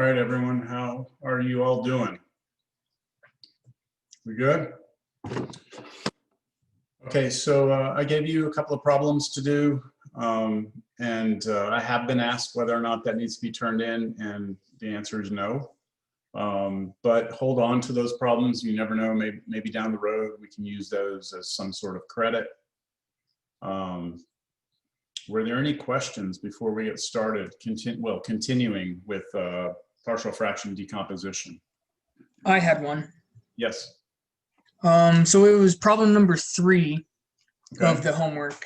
right, everyone, how are you all doing? We good? Okay, so I gave you a couple of problems to do, and I have been asked whether or not that needs to be turned in, and the answer is no. But hold on to those problems. You never know, maybe down the road we can use those as some sort of credit. Were there any questions before we get started? Continuing with partial fraction decomposition. I had one. Yes. So it was problem number 3 Okay. of the homework.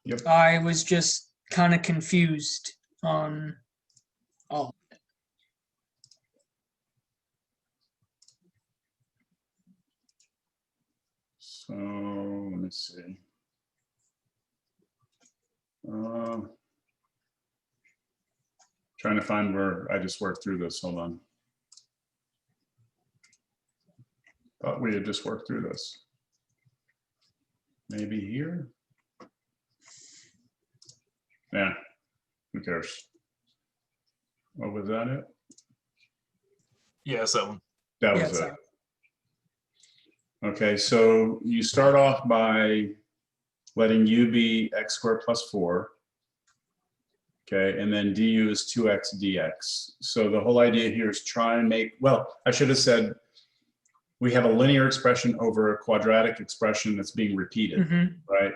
Yep. I was just kind of confused on all of it. So let me see. Trying to find where I just worked through this. Hold on. Thought we had just worked through this. Maybe here. Yeah, who cares? Oh, was that it? Yeah, that's that one. That was it. Okay, so you start off by letting u be x squared plus 4. Okay, and then du is 2x dx. So the whole idea here is try and make, well, I should have said we have a linear expression over a quadratic expression that's being repeated, right?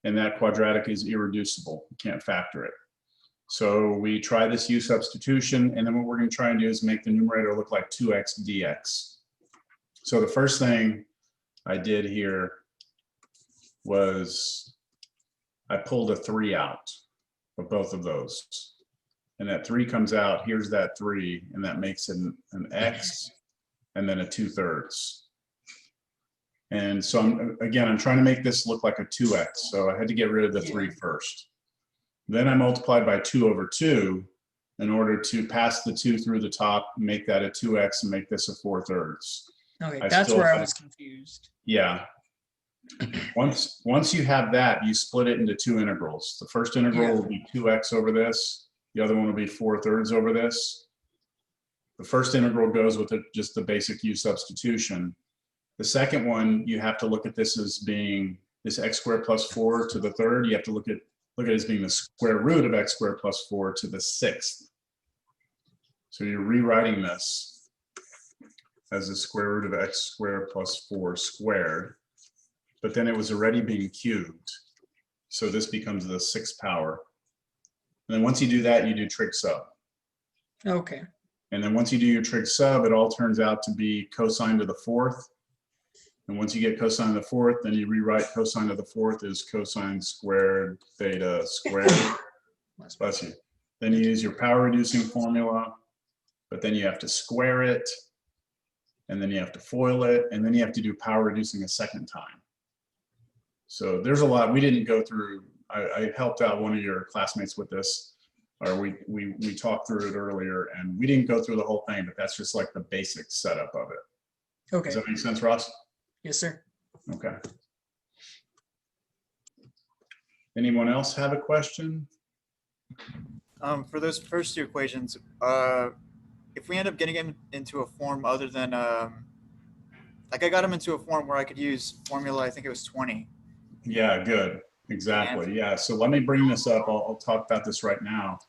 And that quadratic is irreducible. You can't factor it. So we try this u substitution, and then what we're going to try and do is make the numerator look like 2x dx. So the first thing I did here was I pulled a 3 out of both of those. And that 3 comes out, here's that 3, and that makes it an x and then a 2/3. And so I'm trying to make this look like a 2x. So I had to get rid of the 3 first. Then I multiplied by 2 over 2 in order to pass the 2 through the top, make that a 2x, and make this a 4/3. Okay, that's where I was confused. Yeah. Once you have that, you split it into 2 integrals. The first integral will be 2x over this. The other one will be 4/3 over this. The first integral goes with just the basic u substitution. The second one, you have to look at this as being this x squared plus 4 to the 3rd. You have to look at it as being the square root of x squared plus 4 to the 6th. So you're rewriting this as the square root of x squared plus 4 squared. But then it was already being cubed. So this becomes the 6th power. And then once you do that, you do trig sub. Okay. And then once you do your trig sub, it all turns out to be cosine to the 4th. And once you get cosine of the 4th, then you rewrite cosine of the 4th as cosine squared theta squared. Bless you. Then you use your power reducing formula, but then you have to square it, and then you have to FOIL it, and then you have to do power reducing a second time. So there's a lot. We didn't go through, I helped out one of your classmates with this, or we talked through it earlier, and we didn't go through the whole thing, but that's just like the basic setup of it. Okay. Does that make sense, Ross? Yes, sir. Okay. Anyone else have a question? For those first 2 equations, if we end up getting them into a form other than, like I got them into a form where I could use formula, I think it was 20. Yeah, good. Exactly. Yeah. So let me bring this up. I'll talk about this right now.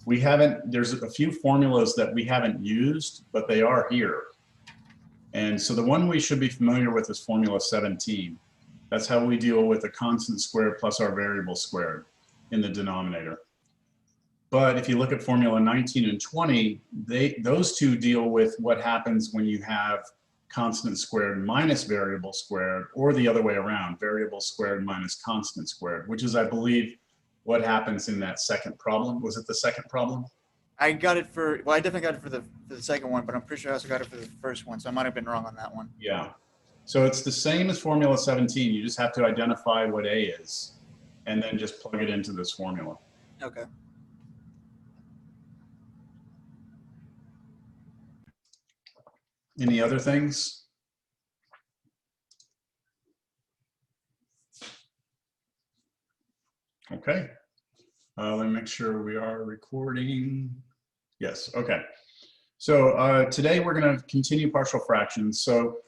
There's a few formulas that we haven't used, but they are here. And so the one we should be familiar with is formula 17. That's how we deal with a constant squared plus our variable squared in the denominator. But if you look at formula 19 and 20, those two deal with what happens when you have constant squared minus variable squared, or the other way around, variable squared minus constant squared, which is, I believe, what happens in that second problem. Was it the second problem? I got it for, well, I definitely got it for the second one, but I'm pretty sure I also got it for the first one, so I might have been wrong on that one. Yeah. So it's the same as formula 17. You just have to identify what A is, and then just plug it into this formula. Okay. Any other things? Okay. Let me make sure we are recording. Yes, okay. So today we're going to continue partial fractions. So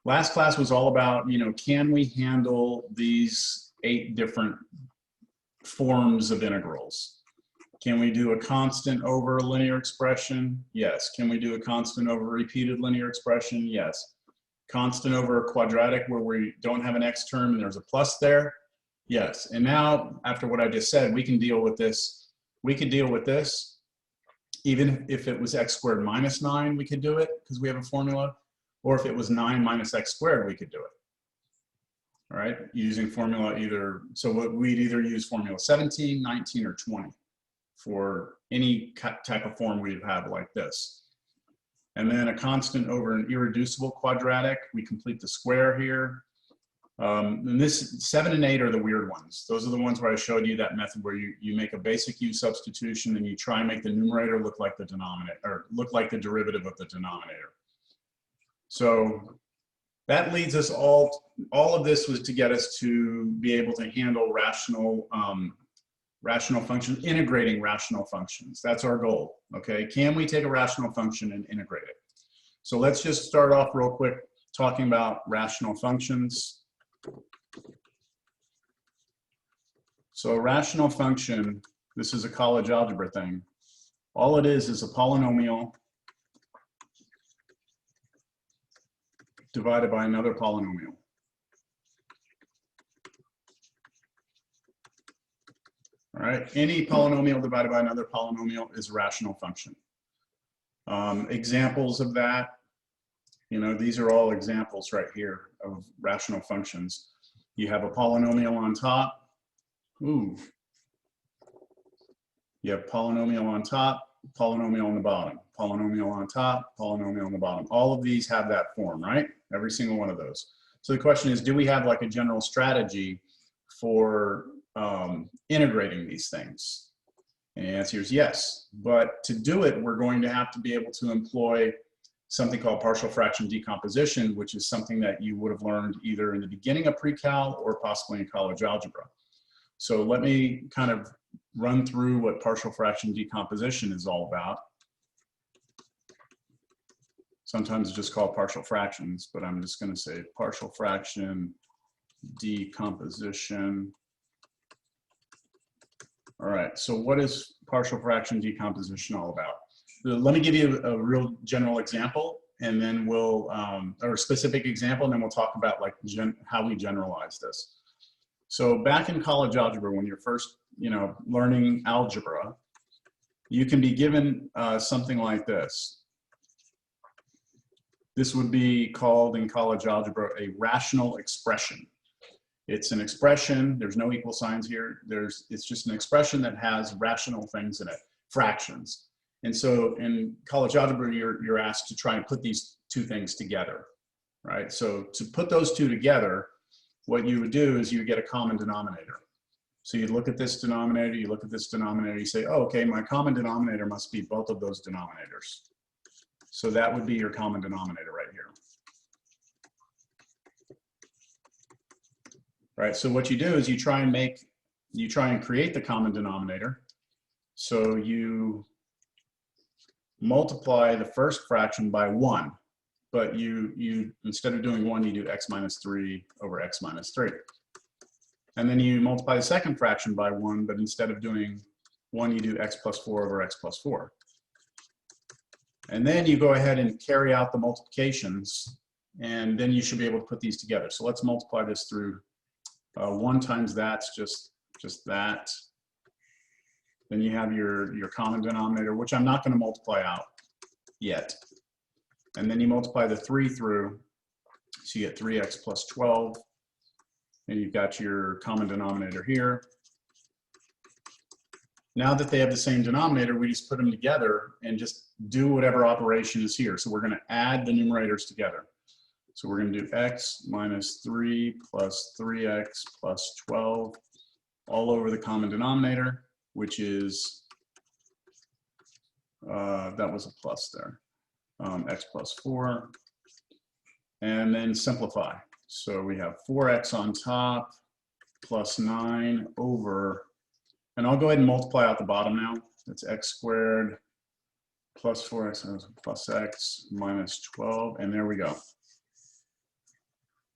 last class was all about, can we handle these 8 different forms of integrals? Can we do a constant over a linear expression? Yes. Can we do a constant over a repeated linear expression? Yes. Constant over a quadratic where we don't have an x term and there's a plus there? Yes. And now, after what I just said, we can deal with this. We could deal with this. Even if it was x squared minus 9, we could do it because we have a formula. Or if it was 9 minus x squared, we could do it. All right, using formula either, so we'd either use formula 17, 19, or 20 for any type of form we'd have like this. And then a constant over an irreducible quadratic, we complete the square here. And this 7 and 8 are the weird ones. Those are the ones where I showed you that method where you make a basic u substitution and you try and make the numerator look like the denominator, or look like the derivative of the denominator. So that leads us all of this was to get us to be able to handle rational functions, integrating rational functions. That's our goal, okay? Can we take a rational function and integrate it? So let's just start off real quick talking about rational functions. So a rational function, this is a college algebra thing. All it is a polynomial divided by another polynomial. All right, any polynomial divided by another polynomial is a rational function. Examples of that, these are all examples right here of rational functions. You have a polynomial on top. Ooh. You have polynomial on top, polynomial on the bottom, polynomial on top, polynomial on the bottom. All of these have that form, right? Every single one of those. So the question is, do we have like a general strategy for integrating these things? And the answer is yes. But to do it, we're going to have to be able to employ something called partial fraction decomposition, which is something that you would have learned either in the beginning of pre-cal or possibly in college algebra. So let me kind of run through what partial fraction decomposition is all about. Sometimes it's just called partial fractions, but I'm just going to say partial fraction decomposition. All right, so what is partial fraction decomposition all about? Let me give you a real general example, and then we'll, or a specific example, and then we'll talk about like how we generalize this. So back in college algebra, when you're first, learning algebra, you can be given something like this. This would be called in college algebra a rational expression. It's an expression, there's no equal signs here, it's just an expression that has rational things in it, fractions. And so in college algebra, you're asked to try and put these two things together, right? So to put those two together, what you would do is you would get a common denominator. So you look at this denominator, you look at this denominator, you say, oh, okay, my common denominator must be both of those denominators. So that would be your common denominator right here. Right, so what you do is you try and create the common denominator. So you multiply the first fraction by 1, but you instead of doing 1, you do x minus 3 over x minus 3. And then you multiply the second fraction by 1, but instead of doing 1, you do x plus 4 over x plus 4. And then you go ahead and carry out the multiplications, and then you should be able to put these together. So let's multiply this through 1 times that's just that. Then you have your common denominator, which I'm not going to multiply out yet. And then you multiply the 3 through, so you get 3x plus 12. And you've got your common denominator here. Now that they have the same denominator, we just put them together and just do whatever operation is here. So we're going to add the numerators together. So we're going to do x minus 3 plus 3x plus 12 all over the common denominator, which is, that was a plus there, x plus 4. And then simplify. So we have 4x on top plus 9 over, and I'll go ahead and multiply out the bottom now. That's x squared plus 4x plus x minus 12, and there we go.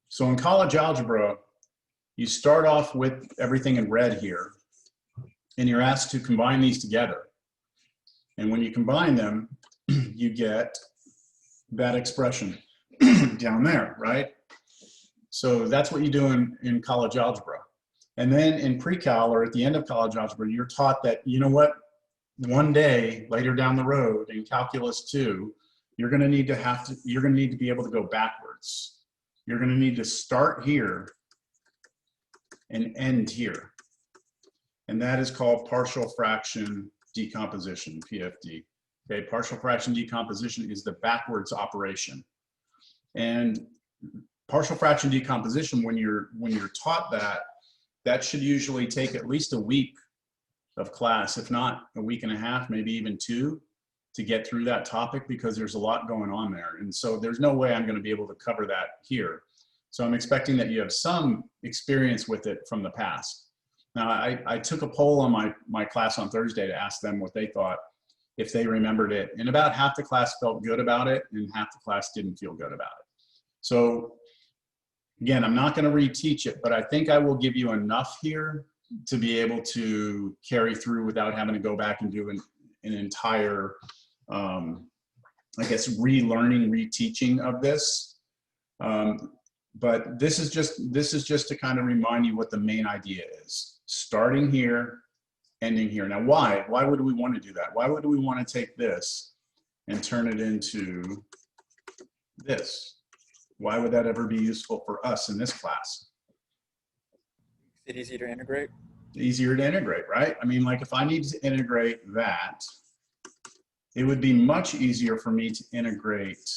So in college algebra, you start off with everything in red here, and you're asked to combine these together. And when you combine them, you get that expression down there, right? So that's what you do in college algebra. And then in pre-cal or at the end of college algebra, you're taught that, you know what, one day later down the road in calculus 2, you're going to need to be able to go backwards. You're going to need to start here and end here. And that is called partial fraction decomposition, PFD. Okay, partial fraction decomposition is the backwards operation. And partial fraction decomposition, when you're taught that, that should usually take at least a week of class, if not a week and a half, maybe even 2, to get through that topic, because there's a lot going on there. And so there's no way I'm going to be able to cover that here. So I'm expecting that you have some experience with it from the past. Now, I took a poll on my class on Thursday to ask them what they thought, if they remembered it. And about half the class felt good about it, and half the class didn't feel good about it. So again, I'm not going to reteach it, but I think I will give you enough here to be able to carry through without having to go back and do an entire, I guess, relearning, reteaching of this. But this is just to kind of remind you what the main idea is. Starting here, ending here. Now, why? Why would we want to do that? Why would we want to take this and turn it into this? Why would that ever be useful for us in this class? Is it easy to integrate? Easier to integrate, right? I mean, like if I need to integrate that, it would be much easier for me to integrate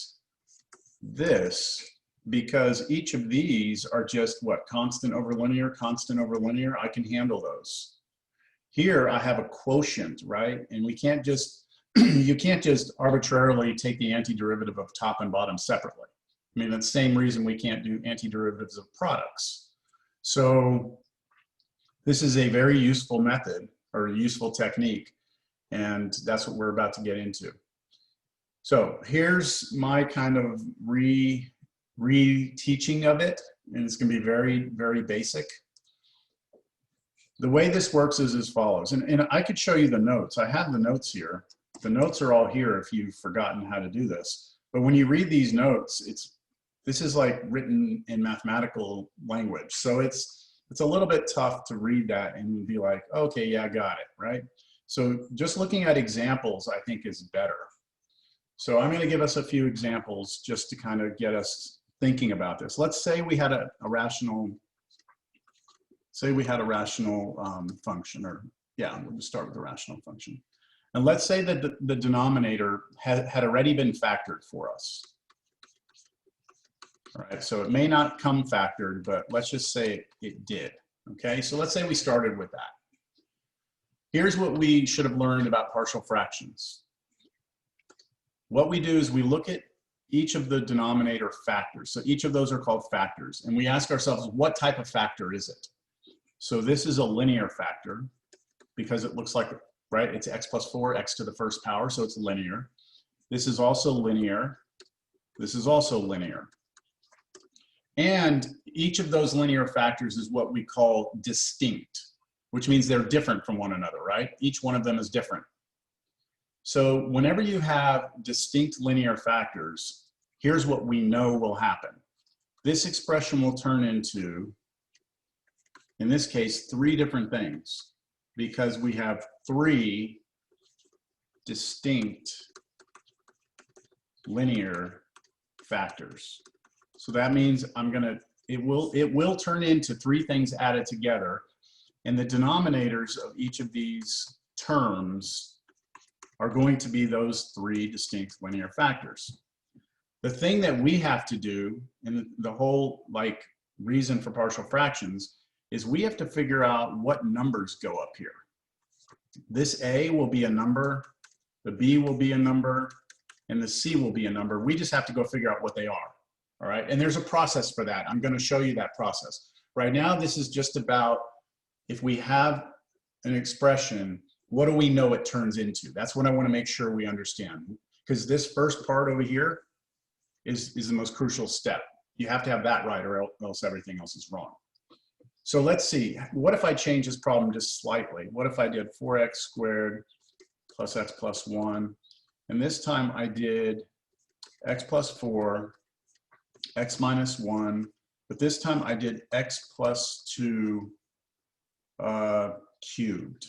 this, because each of these are just what? Constant over linear, constant over linear. I can handle those. Here I have a quotient, right? And we can't just, you can't just arbitrarily take the antiderivative of top and bottom separately. I mean, that's the same reason we can't do antiderivatives of products. So this is a very useful method or a useful technique, and that's what we're about to get into. So here's my kind of re-teaching of it, and it's going to be very, very basic. The way this works is as follows, and I could show you the notes. I have the notes here. The notes are all here if you've forgotten how to do this. But when you read these notes, this is like written in mathematical language. So it's a little bit tough to read that and be like, okay, yeah, I got it, right? So just looking at examples, I think, is better. So I'm going to give us a few examples just to kind of get us thinking about this. Let's say we had a rational function, or yeah, we'll just start with a rational function. And let's say that the denominator had already been factored for us. All right, so it may not come factored, but let's just say it did. Okay, so let's say we started with that. Here's what we should have learned about partial fractions. What we do is we look at each of the denominator factors. So each of those are called factors. And we ask ourselves, what type of factor is it? So this is a linear factor because it looks like, right, it's x plus 4, x to the first power, so it's linear. This is also linear. This is also linear. And each of those linear factors is what we call distinct, which means they're different from one another, right? Each one of them is different. So whenever you have distinct linear factors, here's what we know will happen. This expression will turn into, in this case, 3 different things, because we have 3 distinct linear factors. So that means it will turn into 3 things added together, and the denominators of each of these terms are going to be those 3 distinct linear factors. The thing that we have to do, and the whole reason for partial fractions, is we have to figure out what numbers go up here. This A will be a number, the B will be a number, and the C will be a number. We just have to go figure out what they are. All right, and there's a process for that. I'm going to show you that process. Right now, this is just about if we have an expression what do we know it turns into? That's what I want to make sure we understand. Because this first part over here is the most crucial step. You have to have that right or else everything else is wrong. So let's see, what if I change this problem just slightly? What if I did 4x squared plus x plus 1, and this time I did x plus 4, x minus 1, but this time I did x plus 2 cubed.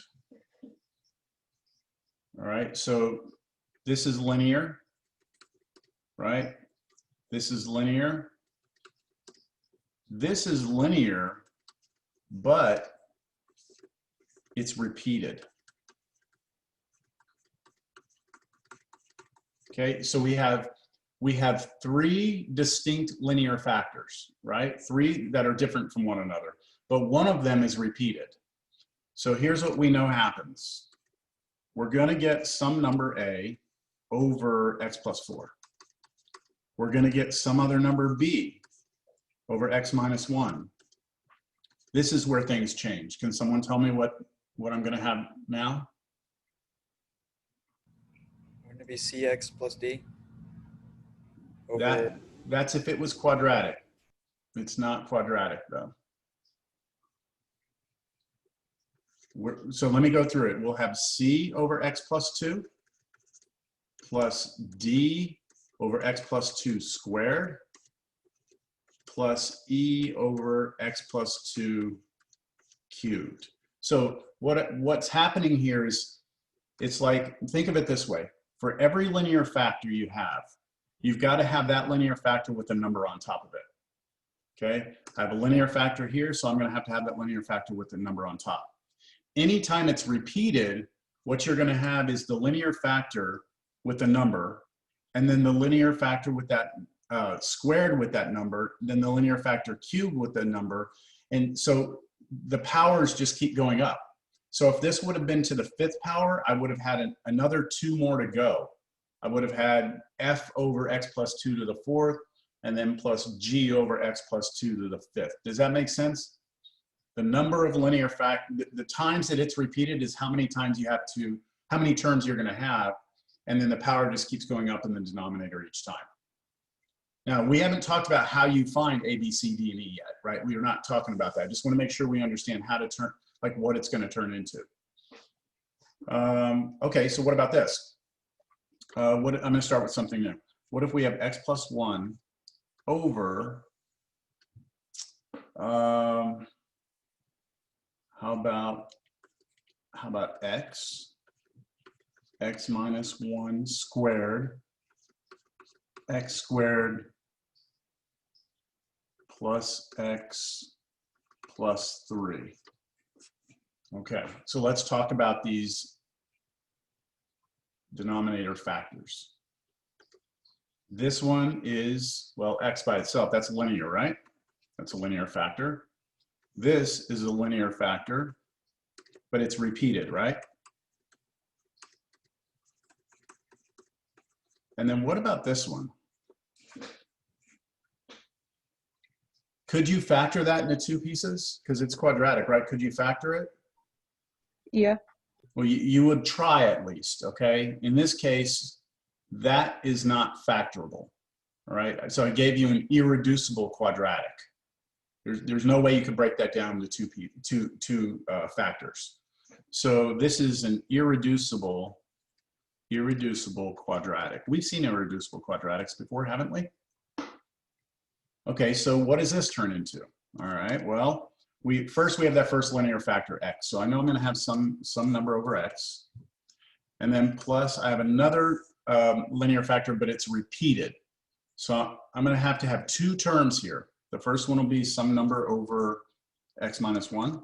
All right, so this is linear, right? This is linear. This is linear, but it's repeated. Okay, so we have 3 distinct linear factors, right? 3 that are different from one another, but one of them is repeated. So here's what we know happens. We're going to get some number a over x plus 4. We're going to get some other number b over x minus 1. This is where things change. Can someone tell me what I'm going to have now? Wouldn't it be cx plus d? Over... That's if it was quadratic. It's not quadratic though. So let me go through it. We'll have c over x plus 2 plus d over x plus 2 squared plus e over x plus 2 cubed. So what's happening here is, it's like, think of it this way. For every linear factor you have, you've got to have that linear factor with a number on top of it. Okay, I have a linear factor here, so I'm going to have that linear factor with the number on top. Anytime it's repeated, what you're going to have is the linear factor with a number, and then the linear factor with that squared with that number, then the linear factor cubed with the number. And so the powers just keep going up. So if this would have been to the 5th power, I would have had another 2 more to go. I would have had f over x plus 2 to the 4th, and then plus g over x plus 2 to the 5th. Does that make sense? The number of linear the times that it's repeated is how many times you have to, how many terms you're going to have, and then the power just keeps going up in the denominator each time. Now, we haven't talked about how you find a, b, c, d, and e yet, right? We are not talking about that. I just want to make sure we understand how to turn, like what it's going to turn into. Okay, so what about this? I'm going to start with something new. What if we have x plus 1 over, how about x minus 1 squared, x squared plus x plus 3. Okay, so let's talk about these denominator factors. This one is, well, x by itself, that's linear, right? That's a linear factor. This is a linear factor, but it's repeated, right? And then what about this one? Could you factor that into 2 pieces? Because it's quadratic, right? Could you factor it? Yeah. Well, you would try at least, okay? In this case, that is not factorable, all right? So I gave you an irreducible quadratic. There's no way you could break that down into two factors. So this is an irreducible quadratic. We've seen irreducible quadratics before, haven't we? Okay, so what does this turn into? All right, well, first we have that first linear factor x. So I know I'm going to have some number over x. And then plus I have another linear factor, but it's repeated. So I'm going to have 2 terms here. The first one will be some number over x minus 1,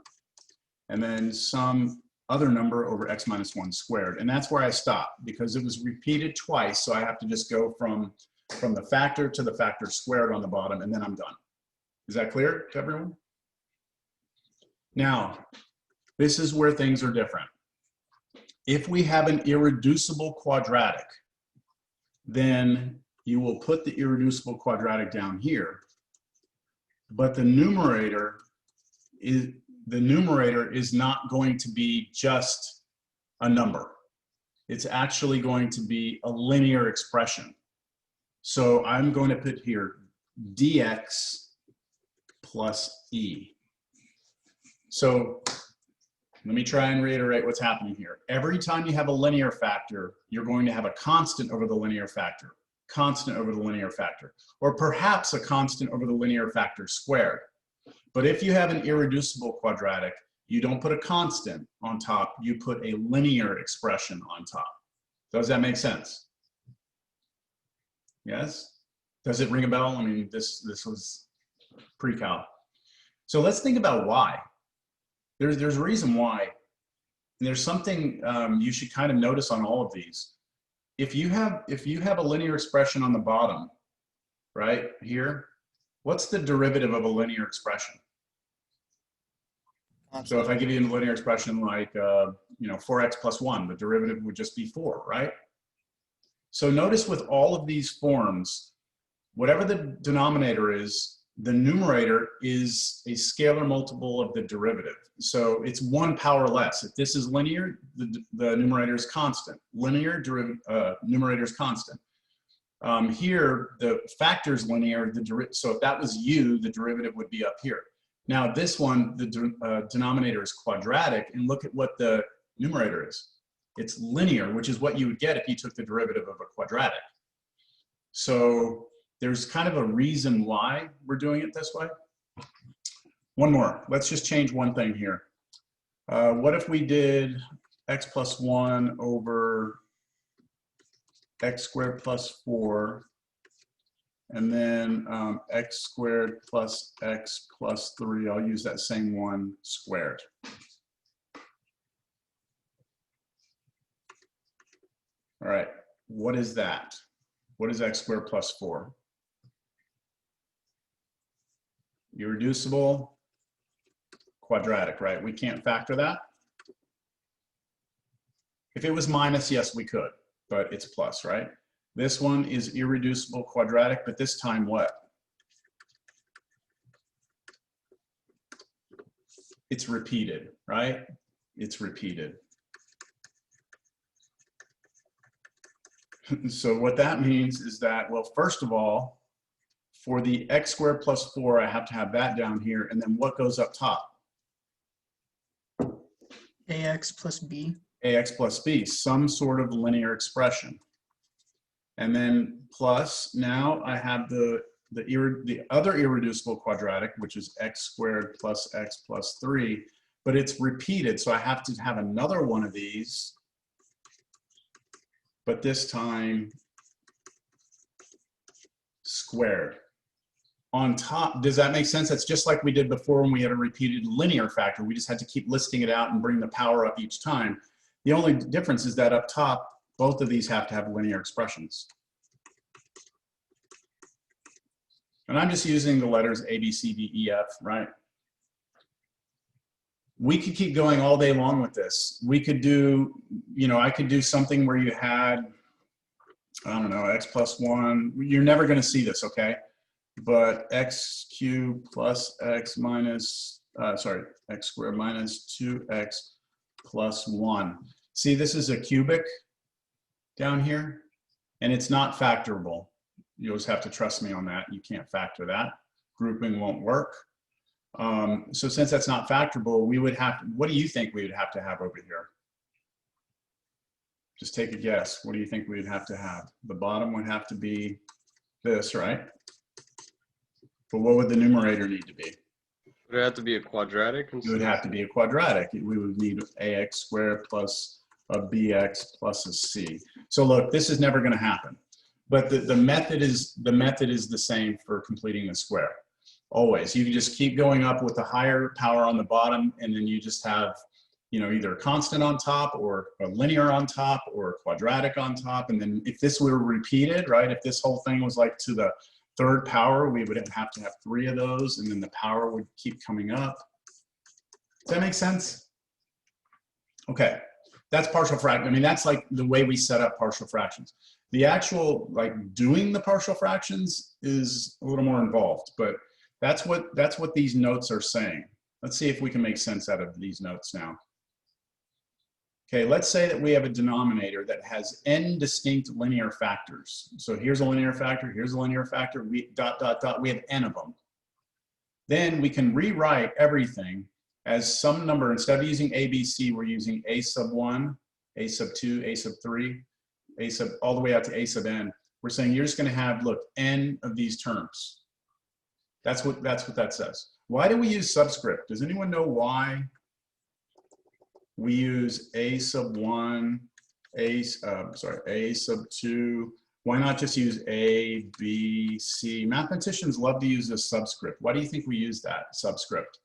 and then some other number over x minus 1 squared. And that's where I stop because it was repeated twice. So I have to just go from the factor to the factor squared on the bottom, and then I'm done. Is that clear to everyone? Now, this is where things are different. If we have an irreducible quadratic, then you will put the irreducible quadratic down here, but the numerator is not going to be just a number. It's actually going to be a linear expression. So I'm going to put here dx plus e. So let me try and reiterate what's happening here. Every time you have a linear factor, you're going to have a constant over the linear factor, constant over the linear factor, or perhaps a constant over the linear factor squared. But if you have an irreducible quadratic, you don't put a constant on top, you put a linear expression on top. Does that make sense? Yes? Does it ring a bell? I mean, this was pre-cal. So let's think about why. There's a reason why. And there's something you should kind of notice on all of these. If you have a linear expression on the bottom, right here, what's the derivative of a linear expression? So if I give you a linear expression like, 4x plus 1, the derivative would just be 4, right? So notice with all of these forms, whatever the denominator is, the numerator is a scalar multiple of the derivative. So it's 1 power less. If this is linear, the numerator is constant. Linear, numerator is constant. Here, the factor is linear. So if that was u, the derivative would be up here. Now this one, the denominator is quadratic, and look at what the numerator is. It's linear, which is what you would get if you took the derivative of a quadratic. So there's kind of a reason why we're doing it this way. One more. Let's just change one thing here. What if we did x plus 1 over x squared plus 4, and then x squared plus x plus 3, I'll use that same one, squared. All right, what is that? What is x squared plus 4? Irreducible quadratic, right? We can't factor that. If it was minus, yes, we could, but it's plus, right? This one is irreducible quadratic, but this time what? It's repeated, right? It's repeated. So what that means is that, well, first of all, for the x squared plus 4, I have to have that down here, and then what goes up top? ax plus b. Ax plus b, some sort of linear expression. And then plus, now I have the other irreducible quadratic, which is x squared plus x plus 3, but it's repeated, so I have to have another one of these, but this time squared. On top, does that make sense? That's just like we did before when we had a repeated linear factor. We just had to keep listing it out and bring the power up each time. The only difference is that up top, both of these have to have linear expressions. And I'm just using the letters A, B, C, D, E, F, right? We could keep going all day long with this. We could do, I could do something where you had, I don't know, x plus 1. You're never going to see this, okay? But x cubed plus x minus, x squared minus 2x plus 1. See, this is a cubic down here, and it's not factorable. You always have to trust me on that. You can't factor that. Grouping won't work. So since that's not factorable, we would have to, what do you think we would have to have over here? Just take a guess. What do you think we would have to have? The bottom would have to be this, right? But what would the numerator need to be? Would it have to be a quadratic? It would have to be a quadratic. We would need ax squared plus a bx plus a c. So look, this is never going to happen. But the method is the same for completing the square. Always, you can just keep going up with the higher power on the bottom, and then you just have, either a constant on top, or a linear on top, or a quadratic on top. And then if this were repeated, right? If this whole thing was like to the 3rd power, we would have to have 3 of those, and then the power would keep coming up. Does that make sense? Okay, that's partial fraction. I mean, that's like the way we set up partial fractions. The actual, doing the partial fractions is a little more involved, but that's what these notes are saying. Let's see if we can make sense out of these notes now. Okay, let's say that we have a denominator that has n distinct linear factors. So here's a linear factor, here's a linear factor, we dot, dot, dot, we have n of them. Then we can rewrite everything as some number. Instead of using a, b, c, we're using a sub 1, a sub 2, a sub 3, a sub, all the way out to a sub n. We're saying you're just going to have, look, n of these terms. That's what that says. Why do we use subscript? Does anyone know why we use a sub 1, a sub 2? Why not just use a, b, c? Mathematicians love to use a subscript. Why do you think we use that subscript?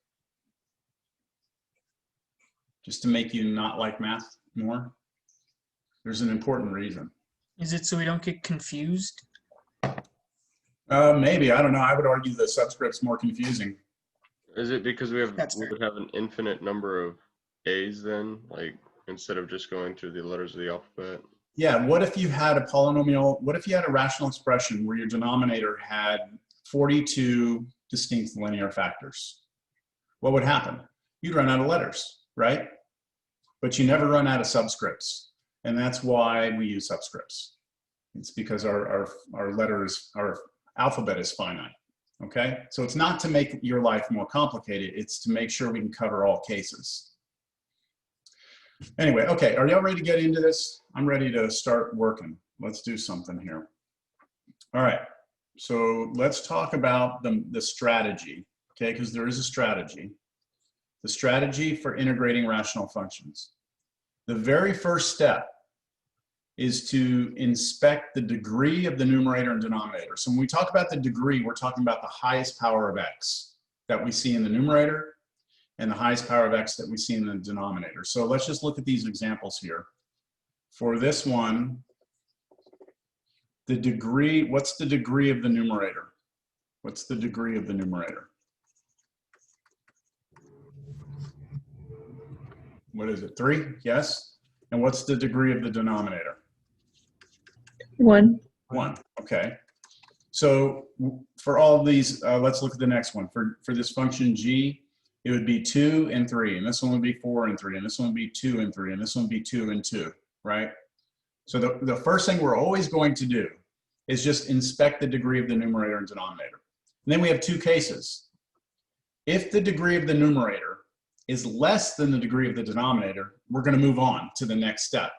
Just to make you not like math more? There's an important reason. Is it so we don't get confused? Maybe, I don't know. I would argue the subscript's more confusing. Is it because we would That's fair. have an infinite number of A's then, like instead of just going through the letters of the alphabet? Yeah, what if you had a polynomial, what if you had a rational expression where your denominator had 42 distinct linear factors? What would happen? You'd run out of letters, right? But you never run out of subscripts. And that's why we use subscripts. It's because our letters, our alphabet is finite, okay? So it's not to make your life more complicated, it's to make sure we can cover all cases. Anyway, okay, are y'all ready to get into this? I'm ready to start working. Let's do something here. All right, so let's talk about the strategy, okay? Because there is a strategy. The strategy for integrating rational functions. The very first step is to inspect the degree of the numerator and denominator. So when we talk about the degree, we're talking about the highest power of x that we see in the numerator and the highest power of x that we see in the denominator. So let's just look at these examples here. For this one, the degree, what's the degree of the numerator? What's the degree of the numerator? What is it, 3? Yes? And what's the degree of the denominator? 1. 1, okay. So for all of these, let's look at the next one. For this function g, it would be 2 and 3, and this one would be 4 and 3, and this one would be 2 and 3, and this one would be 2 and 2, right? So the first thing we're always going to do is just inspect the degree of the numerator and denominator. And then we have two cases. If the degree of the numerator is less than the degree of the denominator, we're going to move on to the next step.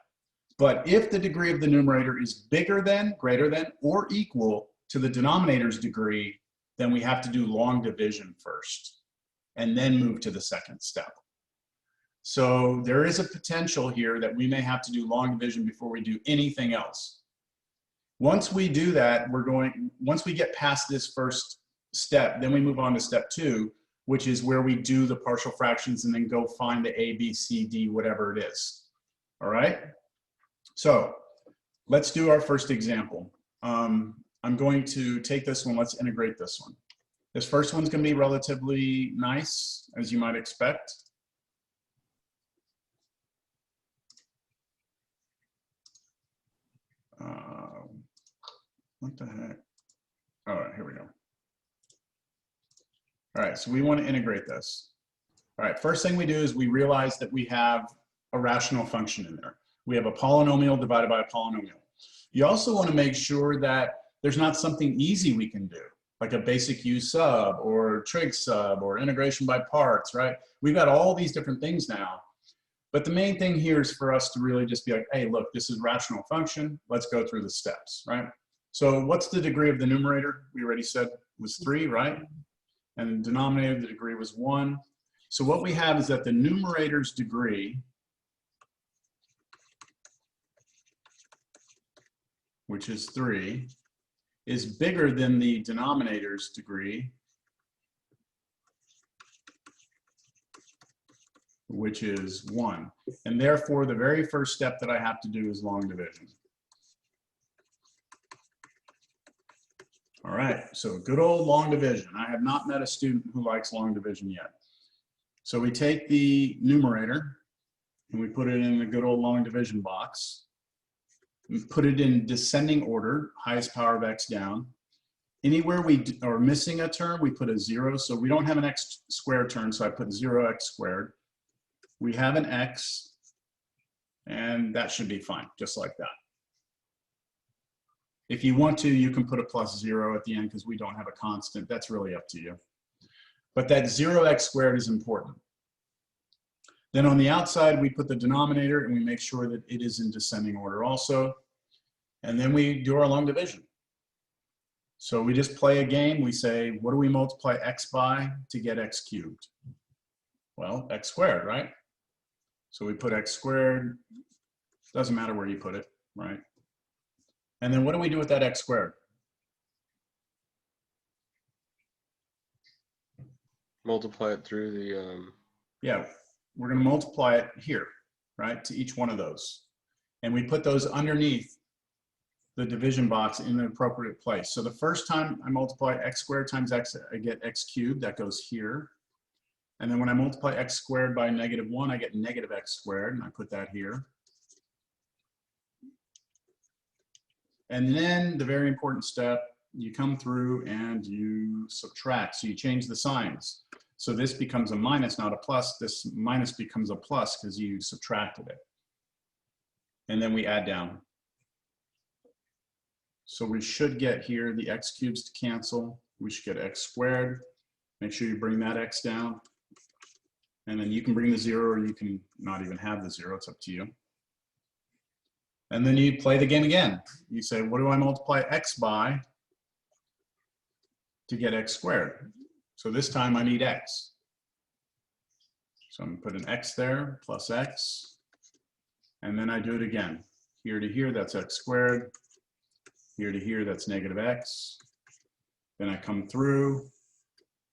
But if the degree of the numerator is bigger than, greater than, or equal to the denominator's degree, then we have to do long division first, and then move to the second step. So there is a potential here that we may have to do long division before we do anything else. Once we do that, once we get past this first step, then we move on to step 2, which is where we do the partial fractions and then go find the A, B, C, D, whatever it is. All right? So let's do our first example. I'm going to take this one, let's integrate this one. This first one's gonna be relatively nice, as you might expect. What the heck? All right, here we go. All right, so we want to integrate this. All right, first thing we do is we realize that we have a rational function in there. We have a polynomial divided by a polynomial. You also want to make sure that there's not something easy we can do, like a basic U sub or trig sub or integration by parts, right? We've got all these different things now. But the main thing here is for us to really just be like, hey, look, this is a rational function. Let's go through the steps, right? So what's the degree of the numerator? We already said was 3, right? And the denominator, the degree was 1. So what we have is that the numerator's degree, which is 3, is bigger than the denominator's degree, which is 1. And therefore, the very first step that I have to do is long division. All right, so good old long division. I have not met a student who likes long division yet. So we take the numerator and we put it in the good old long division box. We put it in descending order, highest power of x down. Anywhere we are missing a term, we put a 0. So we don't have an x squared term, so I put 0x squared. We have an x, And that should be fine, just like that. If you want to, you can put a +0 at the end because we don't have a constant. That's really up to you. But that 0x squared is important. Then on the outside, we put the denominator and we make sure that it is in descending order also. And then we do our long division. So we just play a game. We say, what do we multiply x by to get x cubed? Well, x squared, right? So we put x squared. Doesn't matter where you put it, right? And then what do we do with that x squared? Multiply it through the, Yeah, we're going to multiply it here, right, to each one of those. And we put those underneath the division box in the appropriate place. So the first time I multiply x squared times x, I get x cubed. That goes here. And then when I multiply x squared by -1, I get negative x squared, and I put that here. And then the very important step, you come through and you subtract. So you change the signs. So this becomes a minus, not a plus. This minus becomes a plus because you subtracted it. And then we add down. So we should get here the x cubes to cancel. We should get x squared. Make sure you bring that x down. And then you can bring the 0 or you can not even have the 0. It's up to you. And then you play the game again. You say, what do I multiply x by to get x squared? So this time I need x. So I'm going to put an x there, plus x. And then I do it again. Here to here, that's x squared. Here to here, that's negative x. Then I come through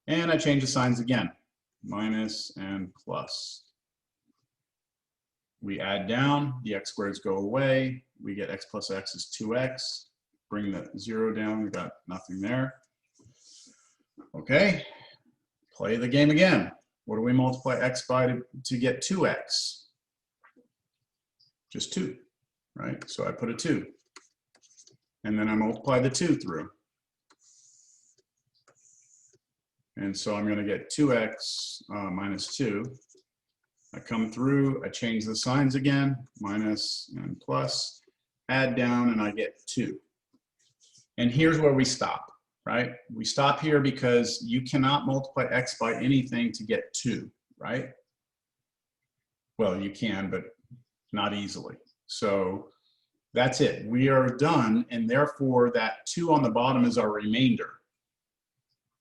and I change the signs again. Minus and plus. We add down, the x squareds go away. We get x plus x is 2x. Bring the 0 down, we got nothing there. Okay, play the game again. What do we multiply x by to get 2x? Just 2, right? So I put a 2. And then I multiply the 2 through. And so I'm going to get 2x minus 2. I come through, I change the signs again, minus and plus, add down, and I get 2. And here's where we stop, right? We stop here because you cannot multiply x by anything to get 2, right? Well, you can, but not easily. So that's it. We are done, and therefore that 2 on the bottom is our remainder.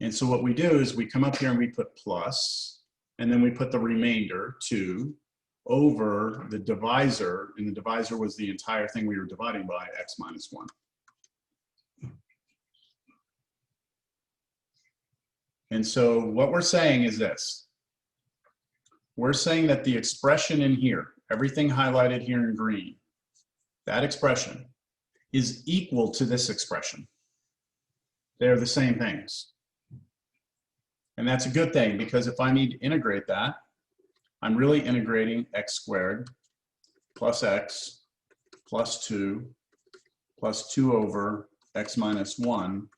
And so what we do is we come up here and we put plus, and then we put the remainder, 2, over the divisor, and the divisor was the entire thing we were dividing by, x minus 1. And so what we're saying is this. We're saying that the expression in here, everything highlighted here in green, that expression is equal to this expression. They're the same things. And that's a good thing, because if I need to integrate that, I'm really integrating x squared plus x plus 2 plus 2 over x minus 1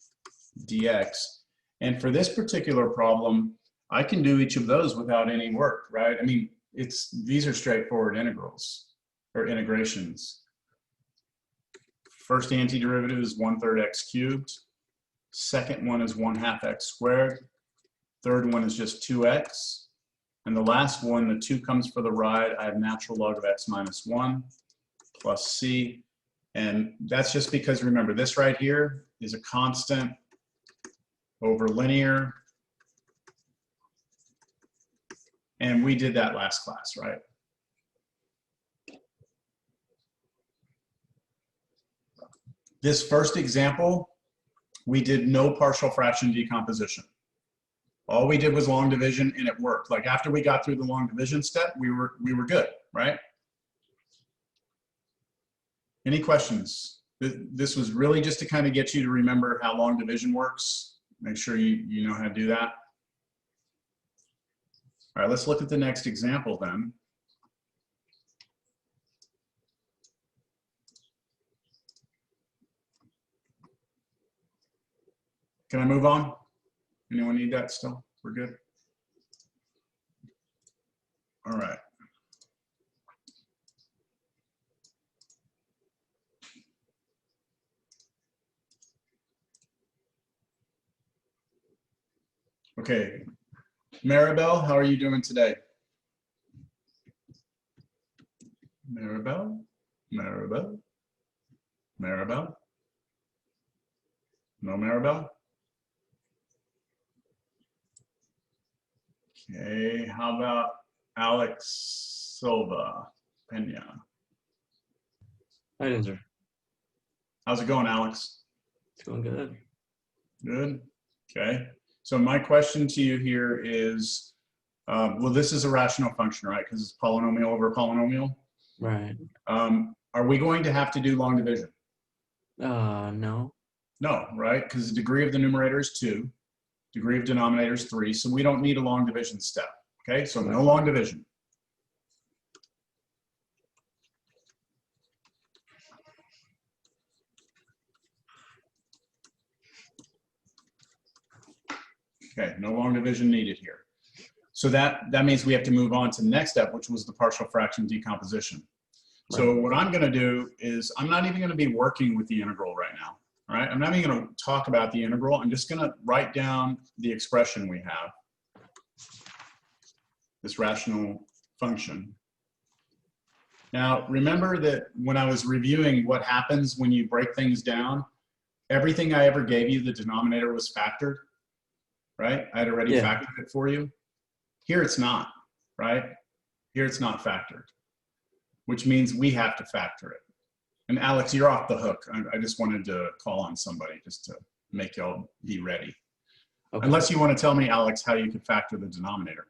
dx. And for this particular problem, I can do each of those without any work, right? I mean, these are straightforward integrals or integrations. First antiderivative is 1/3 x cubed. Second one is 1/2 x squared. Third one is just 2x. And the last one, the 2 comes for the ride. I have natural log of x minus 1 plus c. And that's just because, remember, this right here is a constant over linear. And we did that last class, right? This first example, we did no partial fraction decomposition. All we did was long division, and it worked. Like after we got through the long division step, we were good, right? Any questions? This was really just to kind of get you to remember how long division works. Make sure you know how to do that. All right, let's look at the next example then. Can I move on? Anyone need that still? We're good? All right. Okay. Maribel, how are you doing today? Maribel? Maribel? Maribel? No Maribel? Okay, how about Alex Silva Pena? Hi, Denzer. How's it going, Alex? It's going good. Good. Okay. So my question to you here is, well, this is a rational function, right? Because it's polynomial over polynomial. Right. Are we going to have to do long division? No. No, right? Because the degree of the numerator is 2, degree of denominator is 3, so we don't need a long division step. Okay, so no long division. Okay, no long division needed here. So that means we have to move on to the next step, which was the partial fraction decomposition. So what I'm going to do is I'm not even going to be working with the integral right now. All right, I'm not even going to talk about the integral. I'm just going to write down the expression we have, this rational function. Now, remember that when I was reviewing what happens when you break things down, everything I ever gave you, the denominator was factored, right? I had already factored it for you. Here it's not, right? Here it's not factored, which means we have to factor it. And Alex, you're off the hook. I just wanted to call on somebody just to make y'all be ready. Okay. Unless you want to tell me, Alex, how you could factor the denominator.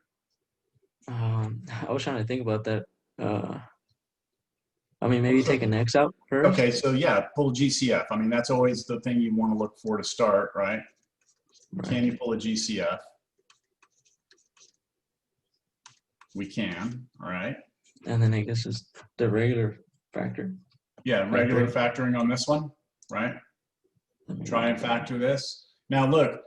I was trying to think about that. I mean, maybe take an X out first. Okay, so yeah, pull GCF. I mean, that's always the thing you want to look for to start, right? Can you pull a GCF? We can, all right. And then I guess it's the regular factor. Yeah, regular factoring on this one, right? Try and factor this. Now look,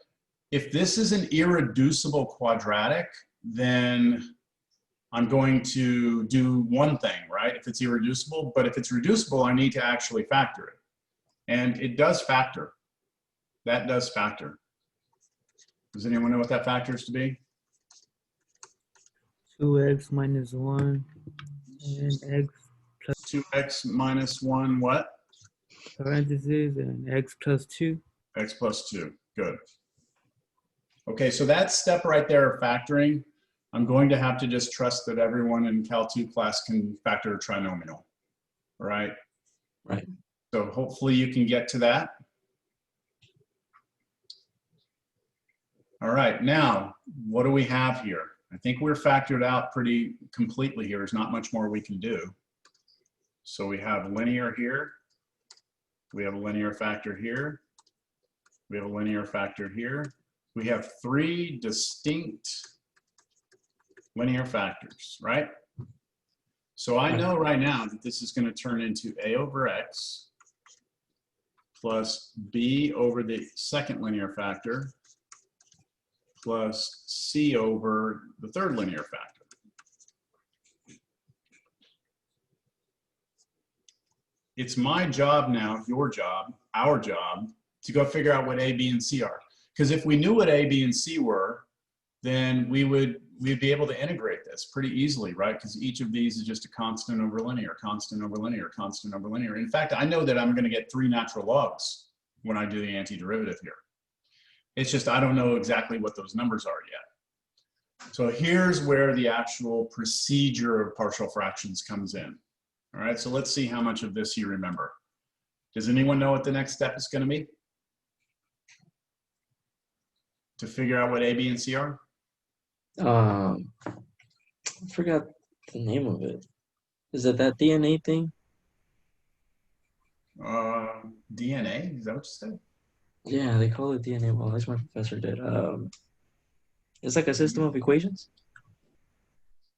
if this is an irreducible quadratic, then I'm going to do one thing, right? If it's irreducible, but if it's reducible, I need to actually factor it. And it does factor. That does factor. Does anyone know what that factors to be? 2x minus 1 and x plus 2x minus 1 what? parentheses and x plus 2. X plus 2. Good. Okay, so that step right there of factoring, I'm going to have to just trust that everyone in Cal 2 class can factor a trinomial. All right? Right. So hopefully you can get to that. All right, now, what do we have here? I think we're factored out pretty completely here. There's not much more we can do. So we have linear here. We have a linear factor here. We have a linear factor here. We have 3 distinct linear factors, right? So I know right now that this is going to turn into a over x plus b over the second linear factor plus c over the third linear factor. It's my job now, your job, our job, to go figure out what a, b, and c are. Because if we knew what a, b, and c were, then we'd be able to integrate this pretty easily, right? Because each of these is just a constant over linear, constant over linear, constant over linear. In fact, I know that I'm going to get 3 natural logs when I do the antiderivative here. It's just I don't know exactly what those numbers are yet. So here's where the actual procedure of partial fractions comes in. All right, so let's see how much of this you remember. Does anyone know what the next step is going to be? To figure out what a, b, and c are? I forgot the name of it. Is it that DNA thing? DNA? Is that what you said? Yeah, they call it DNA. Well, that's my professor did. It's like a system of equations.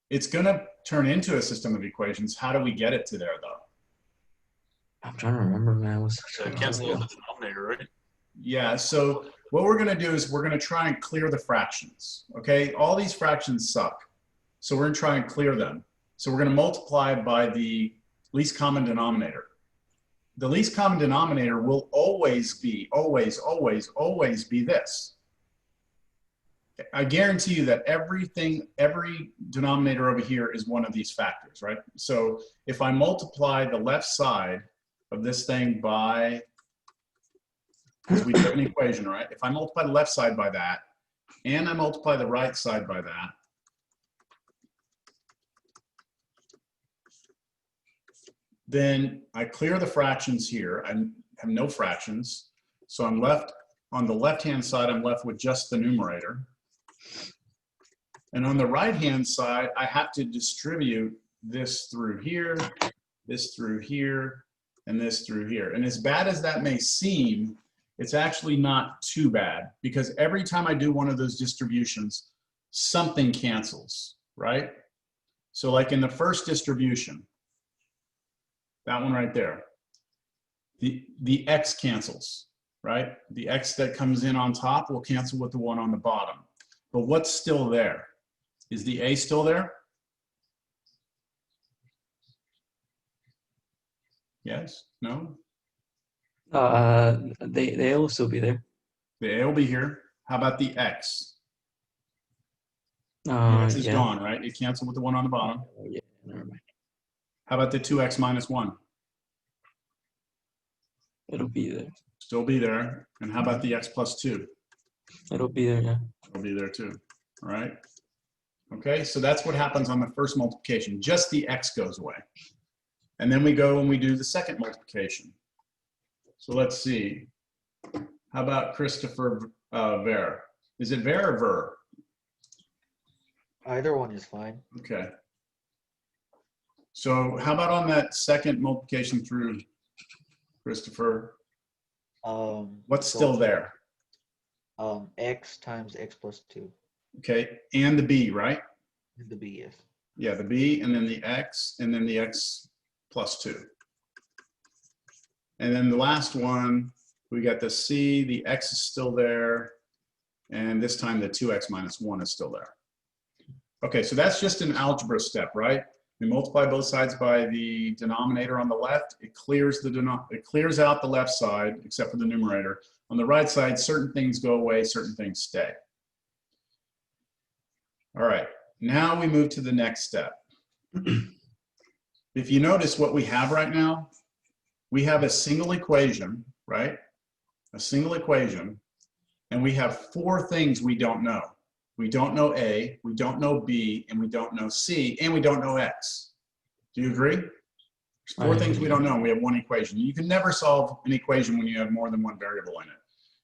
It's going to turn into a system of equations. How do we get it to there, though? I'm trying to remember, man. It was Cancel out the denominator, right? Yeah, so what we're going to do is we're going to try and clear the fractions, okay? All these fractions suck, so we're going to try and clear them. So we're going to multiply by the least common denominator. The least common denominator will always be, always be this. I guarantee you that every denominator over here is one of these factors, right? So if I multiply the left side of this thing by, because we have an equation, right? If I multiply the left side by that, and I multiply the right side by that, then I clear the fractions here. I have no fractions. So I'm left, on the left-hand side, I'm left with just the numerator. And on the right-hand side, I have to distribute this through here, this through here, and this through here. And as bad as that may seem, it's actually not too bad, because every time I do one of those distributions, something cancels, right? So like in the first distribution, that one right there, the x cancels, right? The x that comes in on top will cancel with the one on the bottom. But what's still there? Is the a still there? Yes? No? They'll also be there. The a will be here. How about the x? The x is Yeah. gone, right? It canceled with the one on the bottom. Yeah, never mind. How about the 2x minus 1? It'll be there. Still be there. And how about the x plus 2? It'll be there, yeah. It'll be there too, all right? Okay, so that's what happens on the first multiplication. Just the x goes away. And then we go and we do the second multiplication. So let's see. How about Christopher Ver? Is it Ver or Ver? Either one is fine. Okay. So how about on that second multiplication through, Christopher? What's so, still there? X times x plus 2. Okay, and the b, right? The b, yes. Yeah, the b, and then the x, and then the x plus 2. And then the last one, we got the c, the x is still there, and this time the 2x minus 1 is still there. Okay, so that's just an algebra step, right? We multiply both sides by the denominator on the left. It clears out the left side, except for the numerator. On the right side, certain things go away, certain things stay. All right, now we move to the next step. If you notice what we have right now, we have a single equation, right? A single equation, and we have 4 things we don't know. We don't know A, we don't know B, and we don't know C, and we don't know X. Do you agree? There's 4 things we don't know, and we have 1 equation. You can never solve an equation when you have more than 1 variable in it.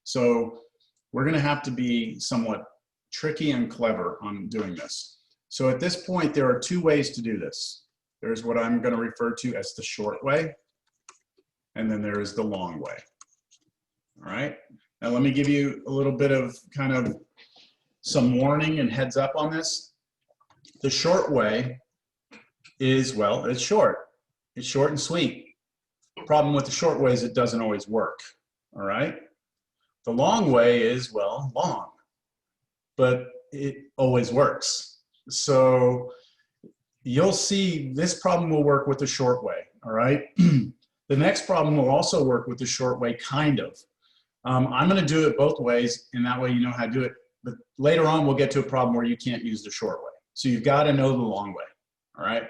So we're gonna have to be somewhat tricky and clever on doing this. So at this point, there are 2 ways to do this. There's what I'm gonna refer to as the short way, and then there is the long way. All right, now let me give you a little bit of kind of some warning and heads up on this. The short way is, well, it's short. It's short and sweet. The problem with the short way is it doesn't always work, all right? The long way is, well, long, but it always works. So you'll see this problem will work with the short way, all right? The next problem will also work with the short way, kind of. I'm gonna do it both ways, and that way you know how to do it. But later on, we'll get to a problem where you can't use the short way. So you've got to know the long way, all right?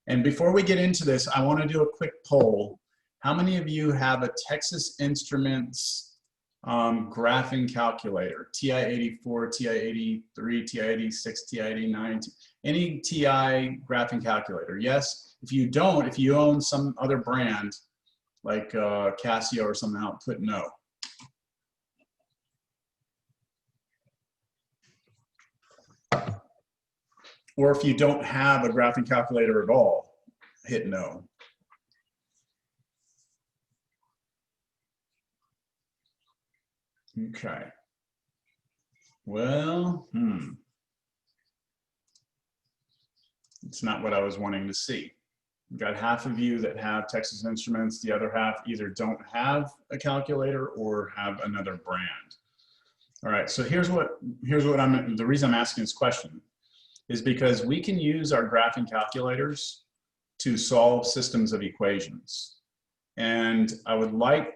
And before we get into this, I want to do a quick poll. How many of you have a Texas Instruments graphing calculator? TI-84, TI-83, TI-86, TI-89, any TI graphing calculator? Yes? If you don't, if you own some other brand, like Casio or something, I'll put no. Or if you don't have a graphing calculator at all, hit no. Okay. Well, it's not what I was wanting to see. We've got half of you that have Texas Instruments, the other half either don't have a calculator or have another brand. All right, so here's what the reason I'm asking this question is because we can use our graphing calculators to solve systems of equations. And I would like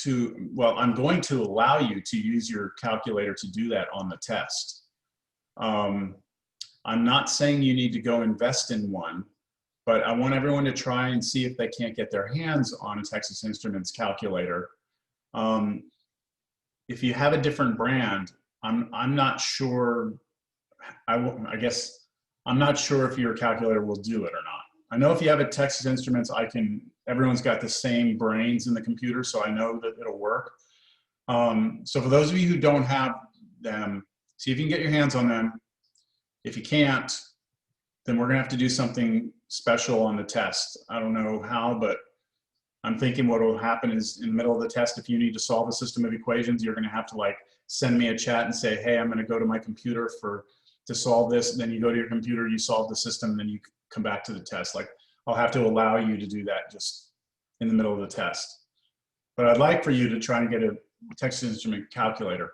I'm going to allow you to use your calculator to do that on the test. I'm not saying you need to go invest in one, but I want everyone to try and see if they can't get their hands on a Texas Instruments calculator. If you have a different brand, I'm not sure. I guess I'm not sure if your calculator will do it or not. I know if you have a Texas Instruments, everyone's got the same brains in the computer, so I know that it'll work. So for those of you who don't have them, see if you can get your hands on them. If you can't, then we're gonna have to do something special on the test. I don't know how, but I'm thinking what will happen is in the middle of the test, if you need to solve a system of equations, you're gonna have to like send me a chat and say, hey, I'm gonna go to my computer to solve this. And then you go to your computer, you solve the system, and then you come back to the test. Like I'll have to allow you to do that just in the middle of the test. But I'd like for you to try and get a Texas Instrument calculator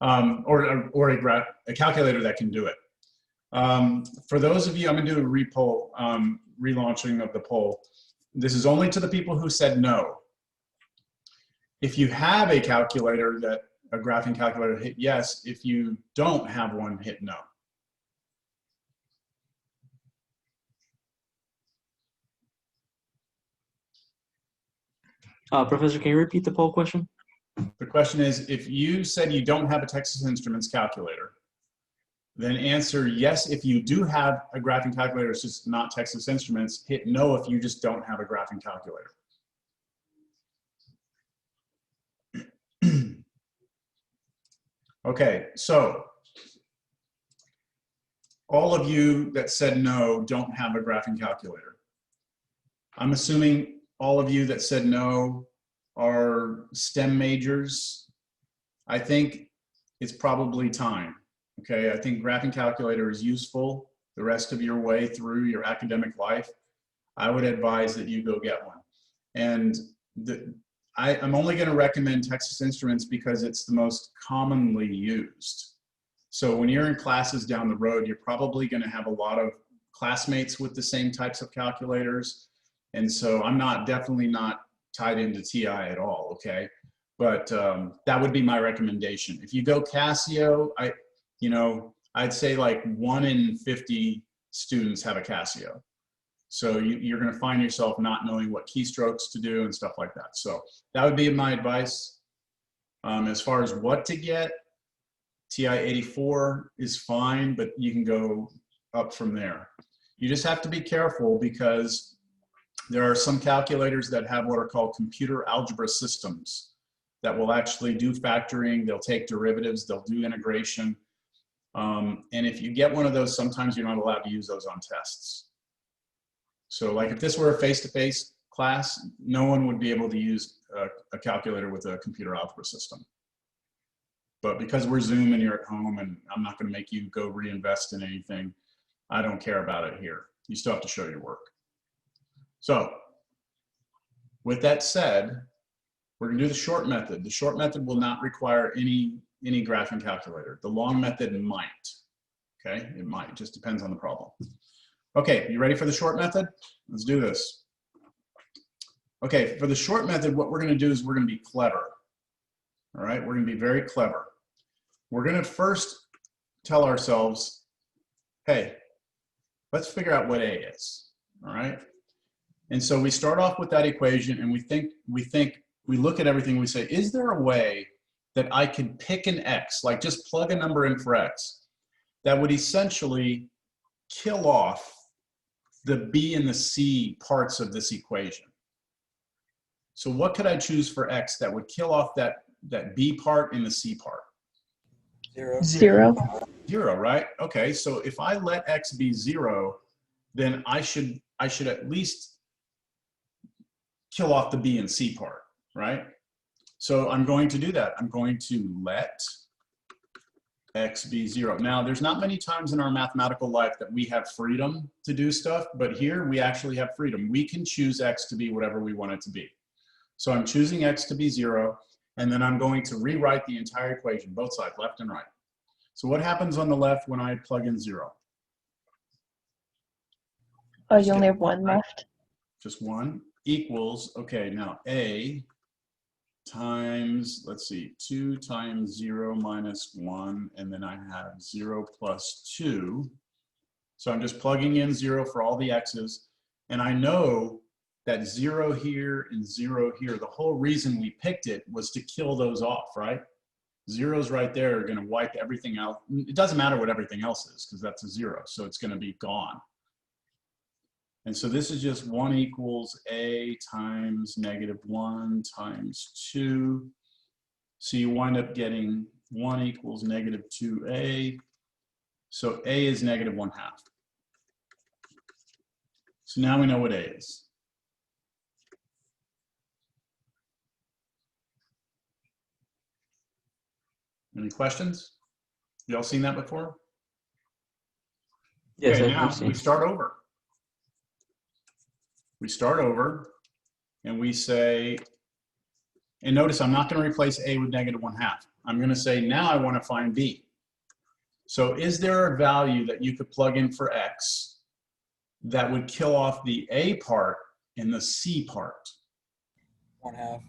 or a calculator that can do it. For those of you, I'm gonna do a relaunching of the poll. This is only to the people who said no. If you have a calculator, a graphing calculator, hit yes. If you don't have one, hit no. Professor, can you repeat the poll question? The question is, if you said you don't have a Texas Instruments calculator, then answer yes if you do have a graphing calculator, it's just not Texas Instruments. Hit no if you just don't have a graphing calculator. Okay, so all of you that said no don't have a graphing calculator. I'm assuming all of you that said no are STEM majors. I think it's probably time. Okay, I think graphing calculator is useful the rest of your way through your academic life. I would advise that you go get one. And I'm only going to recommend Texas Instruments because it's the most commonly used. So when you're in classes down the road, you're probably going to have a lot of classmates with the same types of calculators. And so I'm definitely not tied into TI at all, okay? But that would be my recommendation. If you go Casio, I'd say like 1 in 50 students have a Casio. So you're going to find yourself not knowing what keystrokes to do and stuff like that. So that would be my advice. As far as what to get, TI-84 is fine, but you can go up from there. You just have to be careful because there are some calculators that have what are called computer algebra systems that will actually do factoring, they'll take derivatives, they'll do integration. And if you get one of those, sometimes you're not allowed to use those on tests. So like if this were a face-to-face class, no one would be able to use a calculator with a computer algebra system. But because we're Zoom and you're at home and I'm not gonna make you go reinvest in anything, I don't care about it here. You still have to show your work. So with that said, we're gonna do the short method. The short method will not require any graphing calculator. The long method might, okay? It might, just depends on the problem. Okay, you ready for the short method? Let's do this. Okay, for the short method, what we're gonna do is we're gonna be clever. All right, we're gonna be very clever. We're gonna first tell ourselves, hey, let's figure out what A is, all right? And so we start off with that equation and we look at everything, we say, is there a way that I could pick an X, like just plug a number in for X, that would essentially kill off the B and the C parts of this equation? So what could I choose for X that would kill off that B part and the C part? 0. 0. 0, right? Okay, so if I let X be 0, then I should at least kill off the B and C part, right? So I'm going to do that. I'm going to let X be 0. Now, there's not many times in our mathematical life that we have freedom to do stuff, but here we actually have freedom. We can choose X to be whatever we want it to be. So I'm choosing X to be 0, and then I'm going to rewrite the entire equation, both sides, left and right. So what happens on the left when I plug in 0? Oh, you only have 1 left. Just 1 equals, okay, now A times, let's see, 2 times 0 minus 1, and then I have 0 plus 2. So I'm just plugging in 0 for all the x's, and I know that 0 here and 0 here, the whole reason we picked it was to kill those off, right? Zeros right there are going to wipe everything out. It doesn't matter what everything else is because that's a 0, so it's going to be gone. And so this is just 1 equals a times -1 times 2. So you wind up getting 1 equals -2a. So a is -1/2. So now we know what a is. Any questions? Y'all seen that before? Yes, Okay, I now have seen. we start over. We start over and we say, and notice I'm not going to replace a with -1/2. I'm going to say now I want to find b. So is there a value that you could plug in for x that would kill off the a part and the c part? 1/2.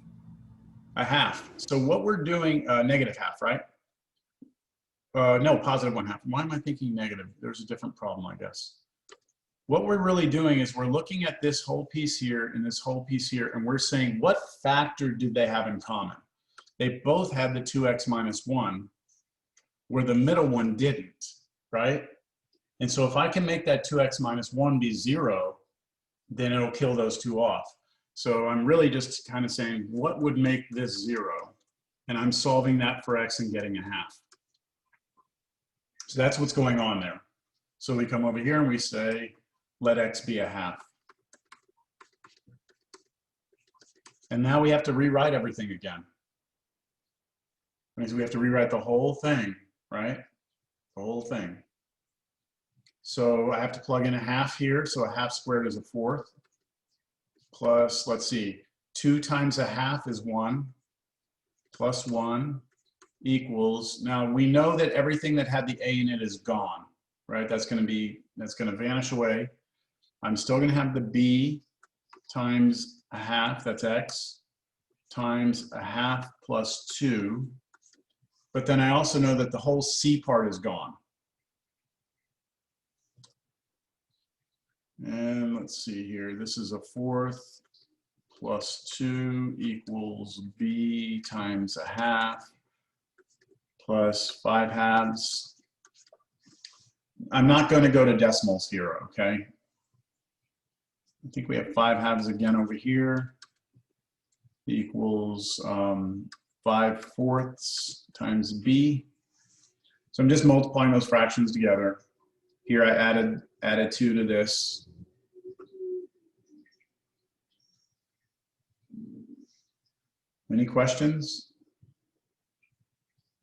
A half. So what we're doing, -1/2, right? No, +1/2. Why am I thinking negative? There's a different problem, I guess. What we're really doing is we're looking at this whole piece here and this whole piece here, and we're saying what factor did they have in common? They both had the 2x minus 1, where the middle one didn't, right? And so if I can make that 2x minus 1 be 0, then it'll kill those two off. So I'm really just kind of saying, what would make this 0? And I'm solving that for x and getting a half. So that's what's going on there. So we come over here and we say, let x be a half. And now we have to rewrite everything again. That means we have to rewrite the whole thing, right? The whole thing. So I have to plug in a half here. So a half squared is a 4th. Plus, let's see, 2 times a half is 1. Plus 1 equals, now we know that everything that had the a in it is gone, right? That's going to vanish away. I'm still going to have the b times a half, that's x, times a half plus 2. But then I also know that the whole c part is gone. And let's see here, this is a 4th plus 2 equals b times a half plus 5 halves. I'm not going to go to decimals here, okay? I think we have 5 halves again over here. Equals 5/4 times b. So I'm just multiplying those fractions together. Here I added 2 to this. Any questions?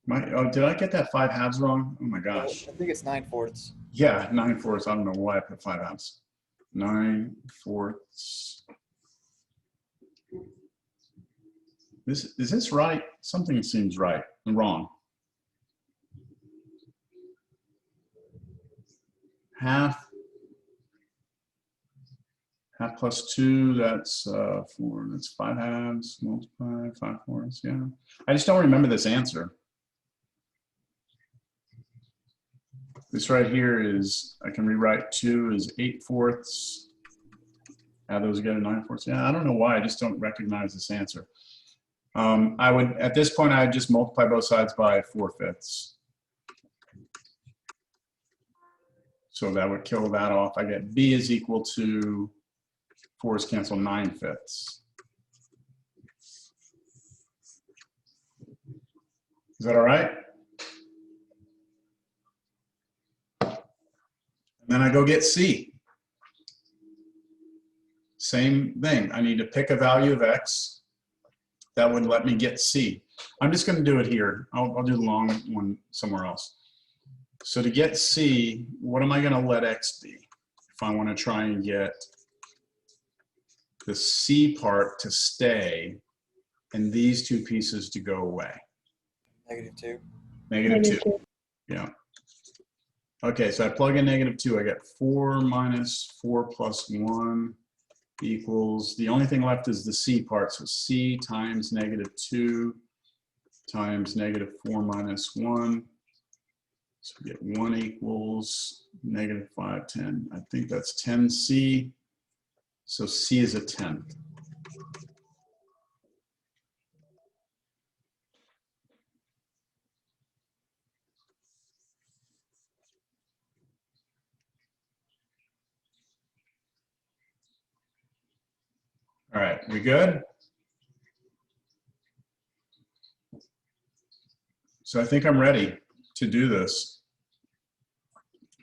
Did I get that 5 halves wrong? Oh my gosh. I think it's 9/4. Yeah, 9/4. I don't know why I put 5 halves. 9/4. Is this right? Something seems right and wrong. Half plus 2, that's 4, that's 5 halves, multiply 5/4, yeah. I just don't remember this answer. This right here is, I can rewrite 2 as 8/4. Add those together, 9/4. Yeah, I don't know why, I just don't recognize this answer. I would, at this point, I'd just multiply both sides by 4/5. So that would kill that off. I get b is equal to 4's cancel 9/5. Is that all right? And then I go get c. Same thing. I need to pick a value of x that would let me get c. I'm just going to do it here. I'll do the long one somewhere else. So to get c, what am I going to let x be? If I want to try and get the c part to stay and these two pieces to go away. -2. -2. Yeah. Okay, so I plug in -2. I get 4 minus 4 plus 1 equals, the only thing left is the c part. So c times -2 times -4 minus 1. So we get 1 equals -5, 10. I think that's 10c. So c is a 10th. All right, we good? So I think I'm ready to do this.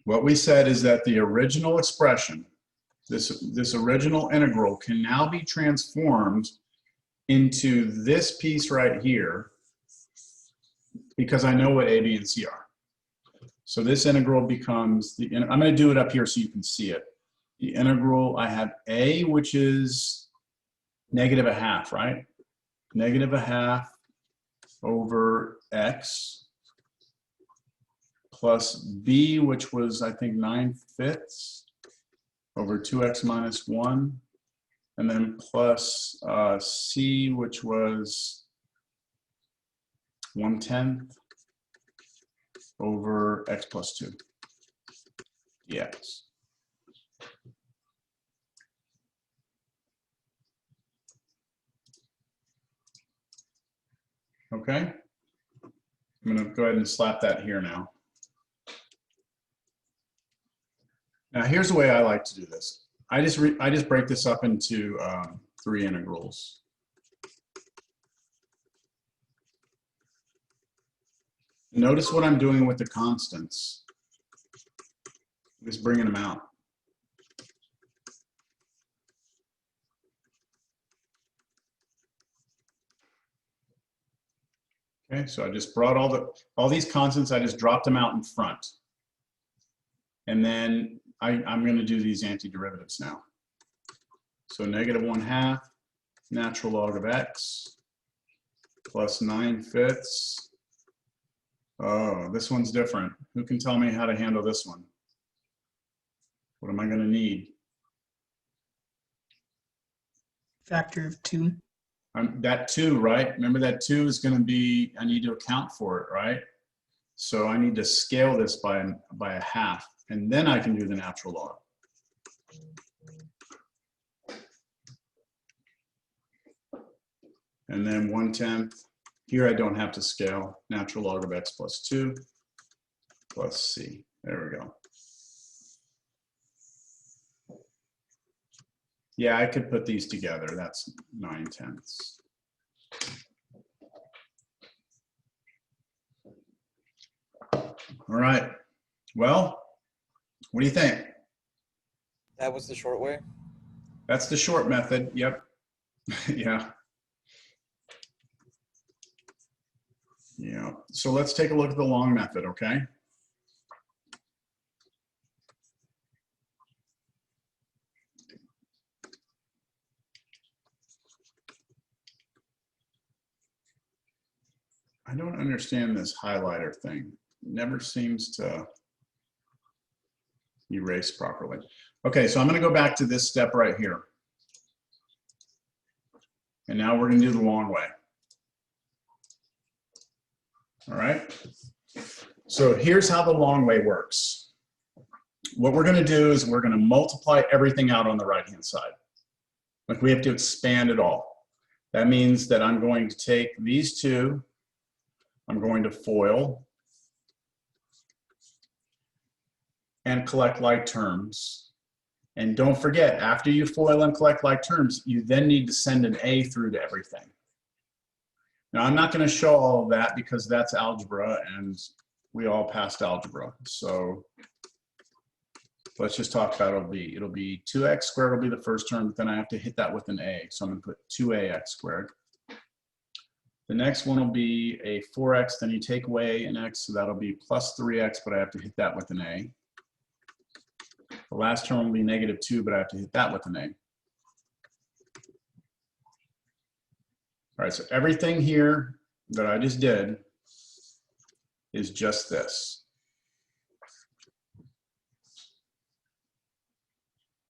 What we said is that the original expression, this original integral, can now be transformed into this piece right here because I know what a, b, and c are. So this integral becomes the, I'm going to do it up here so you can see it. The integral, I have a, which is -1/2, right? -1/2 over x plus b, which was, I think, 9/5 over 2x minus 1, and then plus c, which was 1/10 over x plus 2 dx. Okay, I'm going to go ahead and slap that here now. Now here's the way I like to do this. I just break this up into 3 integrals. Notice what I'm doing with the constants. I'm just bringing them out. Okay, so I just brought all these constants, I just dropped them out in front. And then I'm going to do these antiderivatives now. So -1/2 natural log of x plus 9/5. Oh, this one's different. Who can tell me how to handle this one? What am I going to need? Factor of 2. That 2, right? Remember that 2 is going to be, I need to account for it, right? So I need to scale this by 1/2, and then I can do the natural log. And then 1/10. Here I don't have to scale. Natural log of x plus 2 plus c. There we go. Yeah, I could put these together. That's 9/10. All right. Well, what do you think? That was the short way. That's the short method. Yep. Yeah. Yeah. So let's take a look at the long method, okay? I don't understand this highlighter thing. It never seems to erase properly. Okay, so I'm going to go back to this step right here. And now we're going to do the long way. All right. So here's how the long way works. What we're going to do is we're going to multiply everything out on the right-hand side. Like we have to expand it all. That means that I'm going to take these two, I'm going to FOIL and collect like terms. And don't forget, after you FOIL and collect like terms, you then need to send an A through to everything. Now, I'm not going to show all of that because that's algebra and we all passed algebra. So let's just talk about it'll be 2x squared will be the first term, but then I have to hit that with an A. So I'm going to put 2ax squared. The next one will be a 4x, then you take away an x, so that'll be plus 3x, but I have to hit that with an A. The last term will be -2, but I have to hit that with an A. All right, so everything here that I just did is just this.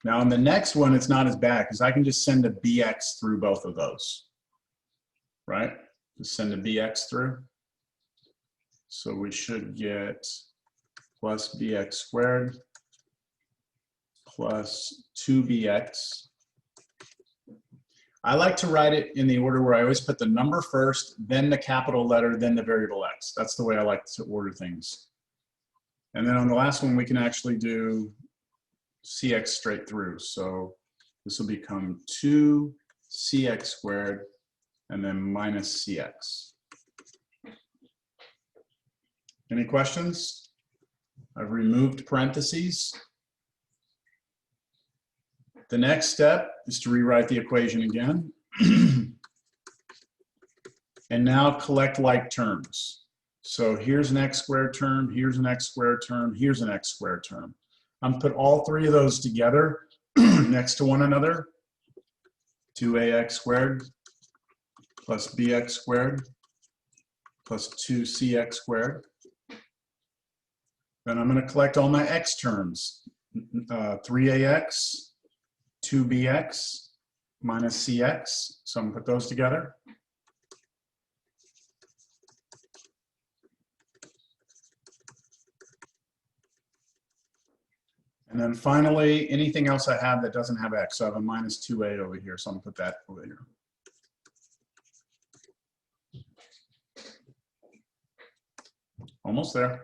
Now on the next one, it's not as bad because I can just send a bx through both of those, right? Just send a bx through. So we should get plus bx squared plus 2bx. I like to write it in the order where I always put the number first, then the capital letter, then the variable x. That's the way I like to order things. And then on the last one, we can actually do cx straight through. So this will become 2cx squared and then minus cx. Any questions? I've removed parentheses. The next step is to rewrite the equation again. And now collect like terms. So here's an x squared term, here's an x squared term, here's an x squared term. I'm put all three of those together next to one another. 2ax squared plus bx squared plus 2cx squared. Then I'm going to collect all my x terms. 3ax, 2bx minus cx. So I'm going to put those together. And then finally, anything else I have that doesn't have x. So I have a minus 2a over here. So I'm going to put that over here. Almost there.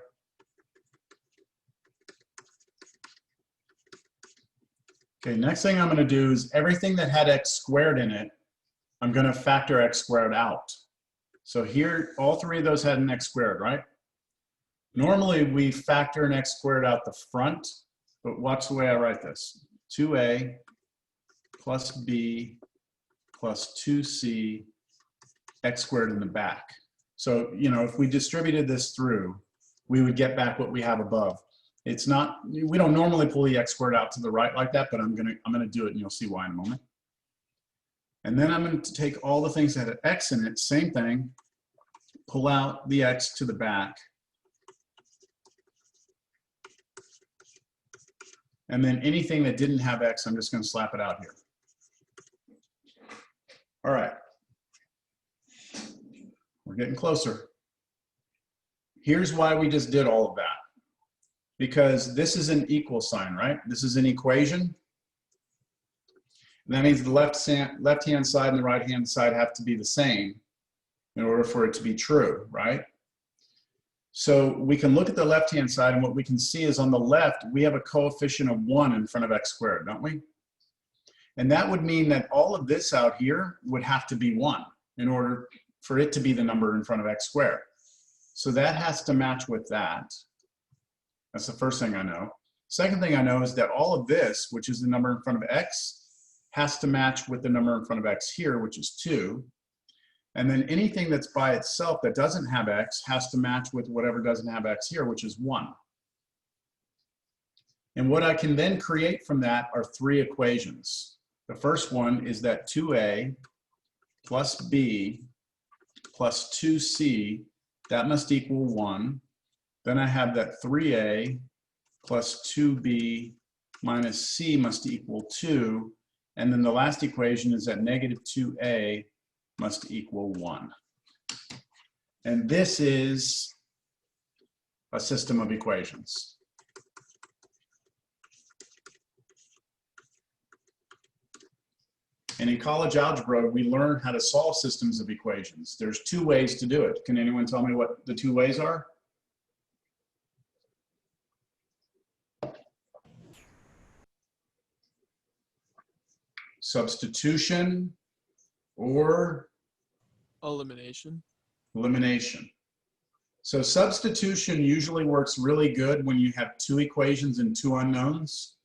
Okay, next thing I'm going to do is everything that had x squared in it, I'm going to factor x squared out. So here, all three of those had an x squared, right? Normally, we factor an x squared out the front, but watch the way I write this. 2a plus b plus 2c x squared in the back. So, you know, if we distributed this through, we would get back what we have above. It's not, we don't normally pull the x squared out to the right like that, but I'm gonna do it and you'll see why in a moment. And then I'm going to take all the things that have x in it, same thing, pull out the x to the back. And then anything that didn't have x, I'm just going to slap it out here. All right. We're getting closer. Here's why we just did all of that. Because this is an equal sign, right? This is an equation. And that means the left-hand side and the right-hand side have to be the same in order for it to be true, right? So we can look at the left-hand side, and what we can see is on the left, we have a coefficient of 1 in front of x squared, don't we? And that would mean that all of this out here would have to be 1 in order for it to be the number in front of x squared. So that has to match with that. That's the first thing I know. Second thing I know is that all of this, which is the number in front of x, has to match with the number in front of x here, which is 2. And then anything that's by itself that doesn't have x has to match with whatever doesn't have x here, which is 1. And what I can then create from that are 3 equations. The first one is that 2a plus b plus 2c, that must equal 1. Then I have that 3a plus 2b minus c must equal 2. And then the last equation is that negative 2a must equal 1. And this is a system of equations. And in college algebra, we learn how to solve systems of equations. There's 2 ways to do it. Can anyone tell me what the 2 ways are? Substitution or elimination. Elimination. So substitution usually works really good when you have 2 equations and 2 unknowns.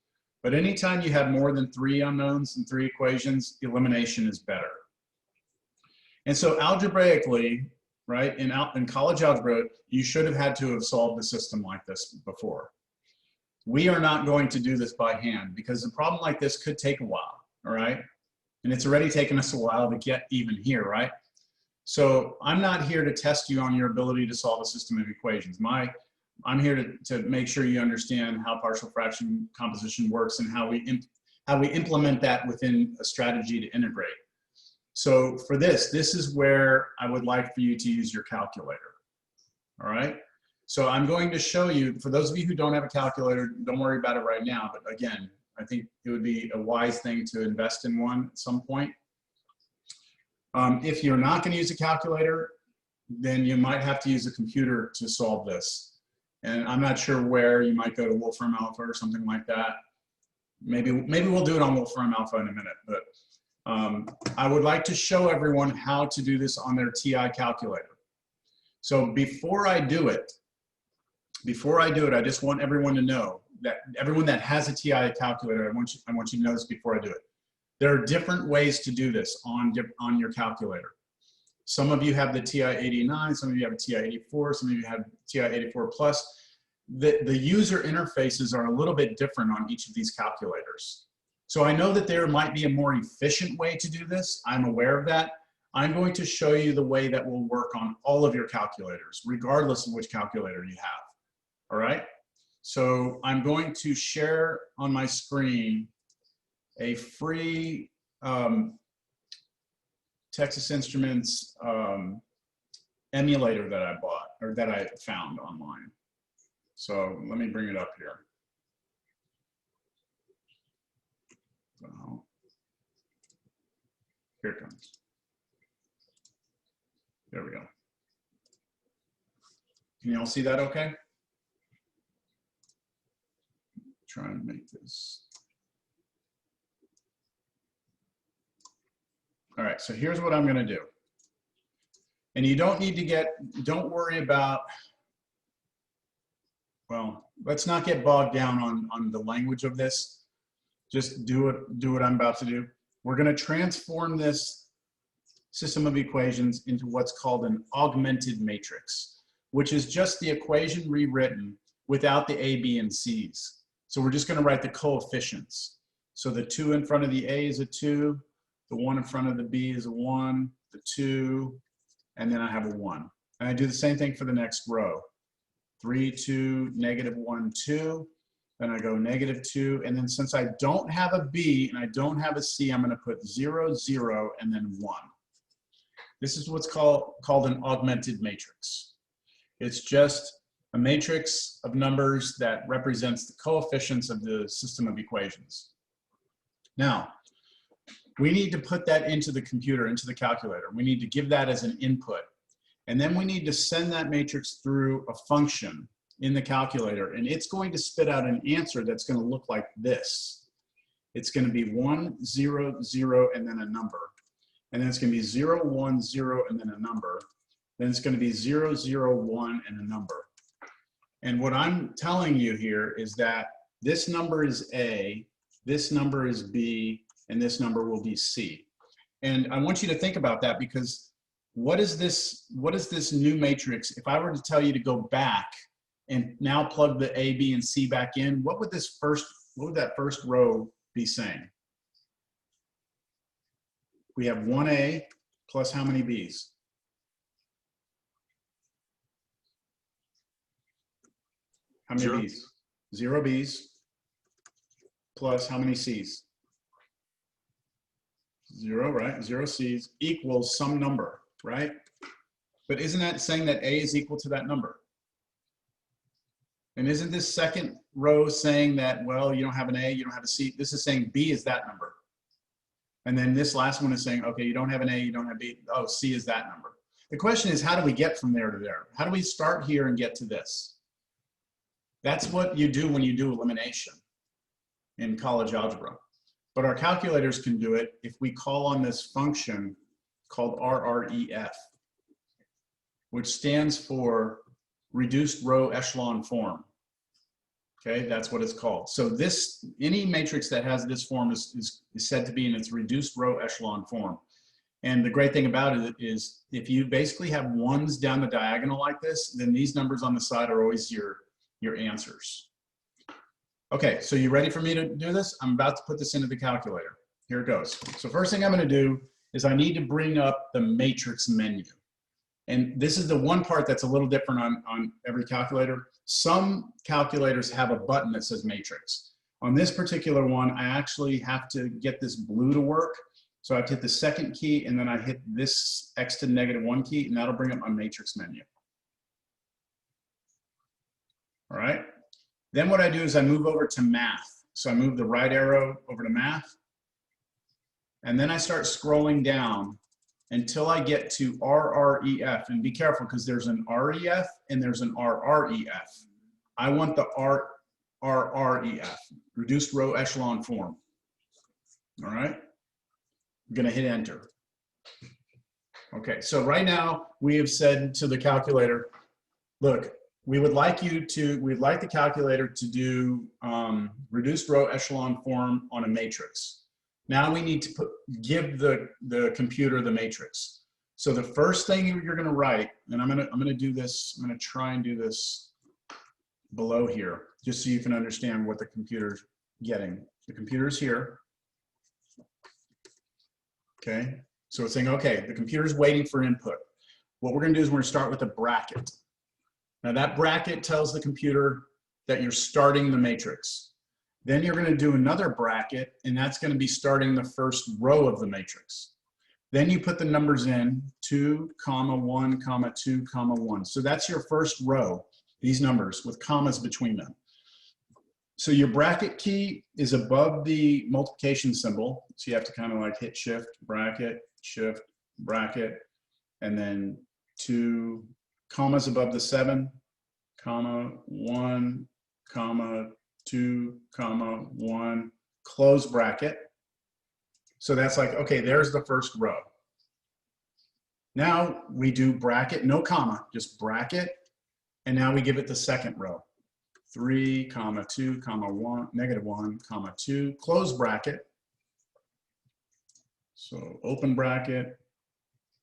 But anytime you have more than 3 unknowns and 3 equations, elimination is better. And so algebraically, right, in college algebra, you should have had to have solved a system like this before. We are not going to do this by hand because a problem like this could take a while, all right? And it's already taken us a while to get even here, right? So I'm not here to test you on your ability to solve a system of equations. I'm here to make sure you understand how partial fraction composition works and how we how we implement that within a strategy to integrate. So for this is where I would like for you to use your calculator. All right. So I'm going to show you, for those of you who don't have a calculator, don't worry about it right now. But again, I think it would be a wise thing to invest in one at some point. If you're not going to use a calculator, then you might have to use a computer to solve this. And I'm not sure where. You might go to Wolfram Alpha or something like that. Maybe we'll do it on Wolfram Alpha in a minute. But I would like to show everyone how to do this on their TI calculator. So before I do it, I just want everyone to know that everyone that has a TI calculator, I want you to know this before I do it. There are different ways to do this on your calculator. Some of you have the TI-89, some of you have a TI-84, some of you have TI-84 Plus. The user interfaces are a little bit different on each of these calculators. So I know that there might be a more efficient way to do this. I'm aware of that. I'm going to show you the way that will work on all of your calculators, regardless of which calculator you have. All right? So I'm going to share on my screen a free Texas Instruments emulator that I bought, or that I found online. So let me bring it up here. So, here it comes. There we go. Can you all see that okay? Try and make this. All right, so here's what I'm going to do. And you don't need to don't worry about, well, let's not get bogged down on the language of this. Just do what I'm about to do. We're going to transform this system of equations into what's called an augmented matrix, which is just the equation rewritten without the A, B, and C's. So we're just going to write the coefficients. So the 2 in front of the A is a 2, the 1 in front of the B is a 1, the 2, and then I have a 1. And I do the same thing for the next row. 3, 2, -1, 2. Then I go -2. And then since I don't have a B and I don't have a C, I'm going to put 0, 0, and then 1. This is what's called an augmented matrix. It's just a matrix of numbers that represents the coefficients of the system of equations. Now, we need to put that into the computer, into the calculator. We need to give that as an input. And then we need to send that matrix through a function in the calculator. And it's going to spit out an answer that's going to look like this. It's going to be 1, 0, 0, and then a number. And then it's going to be 0, 1, 0, and then a number. Then it's going to be 0, 0, 1, and a number. And what I'm telling you here is that this number is A, this number is B, and this number will be C. And I want you to think about that, because what is this new matrix? If I were to tell you to go back and now plug the A, B, and C back in, what would that first row be saying? We have 1A plus how many B's? How many 0. B's? 0 B's plus how many C's? 0, right? 0 C's equals some number, right? But isn't that saying that A is equal to that number? And isn't this second row saying that, well, you don't have an A, you don't have a C? This is saying B is that number. And then this last one is saying, okay, you don't have an A, you don't have B. Oh, C is that number. The question is, how do we get from there to there? How do we start here and get to this? That's what you do when you do elimination in college algebra. But our calculators can do it if we call on this function called RREF, which stands for reduced row echelon form. Okay, that's what it's called. So any matrix that has this form is said to be in its reduced row echelon form. And the great thing about it is if you basically have ones down the diagonal like this, then these numbers on the side are always your answers. Okay, so you ready for me to do this? I'm about to put this into the calculator. Here it goes. So first thing I'm going to do is I need to bring up the matrix menu. And this is the one part that's a little different on every calculator. Some calculators have a button that says matrix. On this particular one, I actually have to get this blue to work. So I have to hit the second key, and then I hit this x to the -1 key, and that'll bring up my matrix menu. All right. Then what I do is I move over to math. So I move the right arrow over to math. And then I start scrolling down until I get to RREF. And be careful, because there's an REF and there's an RREF. I want the RREF, reduced row echelon form. All right. I'm going to hit enter. Okay, so right now we have said to the calculator, look, we'd like the calculator to do reduced row echelon form on a matrix. Now we need to give the computer the matrix. So the first thing you're going to write, and I'm going to do this, I'm going to try and do this below here, just so you can understand what the computer's getting. The computer's here. Okay, so it's saying, okay, the computer's waiting for input. What we're going to do is we're going to start with a bracket. Now that bracket tells the computer that you're starting the matrix. Then you're going to do another bracket, and that's going to be starting the first row of the matrix. Then you put the numbers in, 2, 1, 2, 1. So that's your first row, these numbers with commas between them. So your bracket key is above the multiplication symbol. So you have to kind of like hit shift, bracket, and then 2 commas above the 7, 1, 2, 1, close bracket. So that's like, okay, there's the first row. Now we do bracket, no comma, just bracket. And now we give it the second row. 3, 2, 1, -1, 2, close bracket. So open bracket,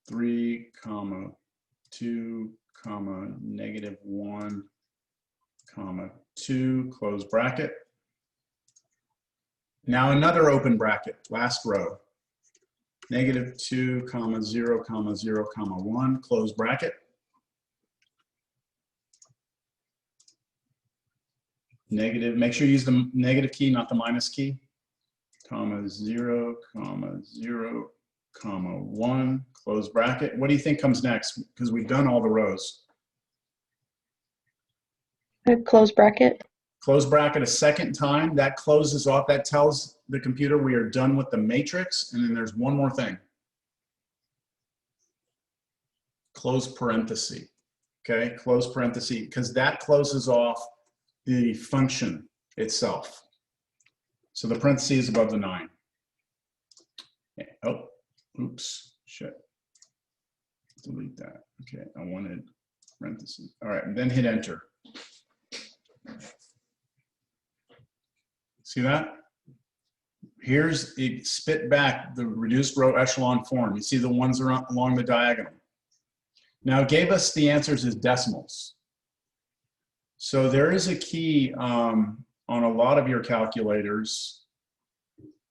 3, 2, -1, 2, close bracket. Now another open bracket, last row. -2, 0, 0, 1, close bracket. Negative, make sure you use the negative key, not the minus key. 0, 0, 1, close bracket. What do you think comes next? Because we've done all the rows. Close bracket. Close bracket a second time. That closes off. That tells the computer we are done with the matrix. And then there's one more thing. Close parenthesis. Okay, close parenthesis, because that closes off the function itself. So the parentheses is above the 9. Oh, oops, shit. Delete that. Okay, I wanted parentheses. All right, and then hit enter. See that? Here's, it spit back the reduced row echelon form. You see the ones around, along the diagonal. Now it gave us the answers as decimals. So there is a key on a lot of your calculators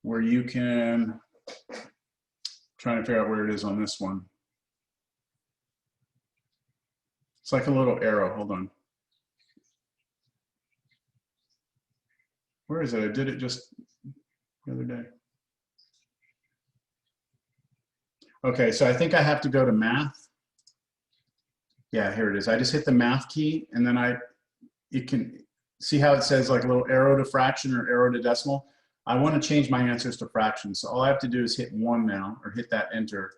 where you can, trying to figure out where it is on this one. It's like a little arrow, hold on. Where is it? I did it just the other day. Okay, so I think I have to go to math. Yeah, here it is. I just hit the math key, and then you can see how it says like a little arrow to fraction or arrow to decimal. I want to change my answers to fractions. So all I have to do is hit 1 now, or hit that enter.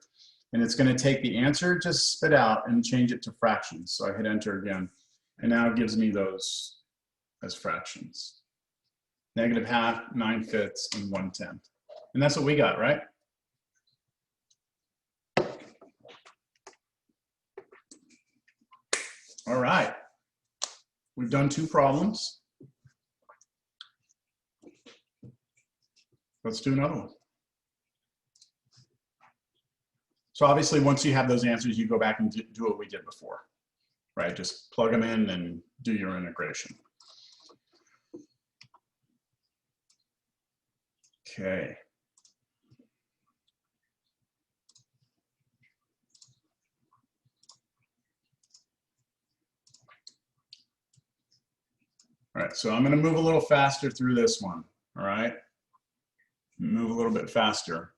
And it's going to take the answer, just spit out, and change it to fractions. So I hit enter again. And now it gives me those as fractions. -1/2, 9/5, and 1/10. And that's what we got, right? All right. We've done 2 problems. Let's do another one. So obviously, once you have those answers, you go back and do what we did before, right? Just plug them in and do your integration. Okay. All right, so I'm going to move a little faster through this one. all right? Move a little bit faster.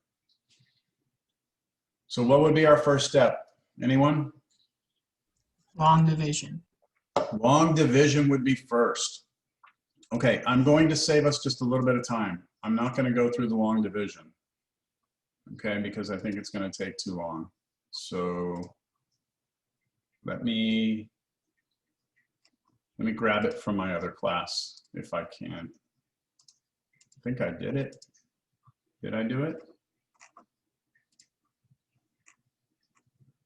So what would be our first step? Anyone? Long division. Long division would be first. Okay, I'm going to save us just a little bit of time. I'm not going to go through the long division, okay, because I think it's going to take too long. So let me grab it from my other class if I can. I think I did it. Did I do it?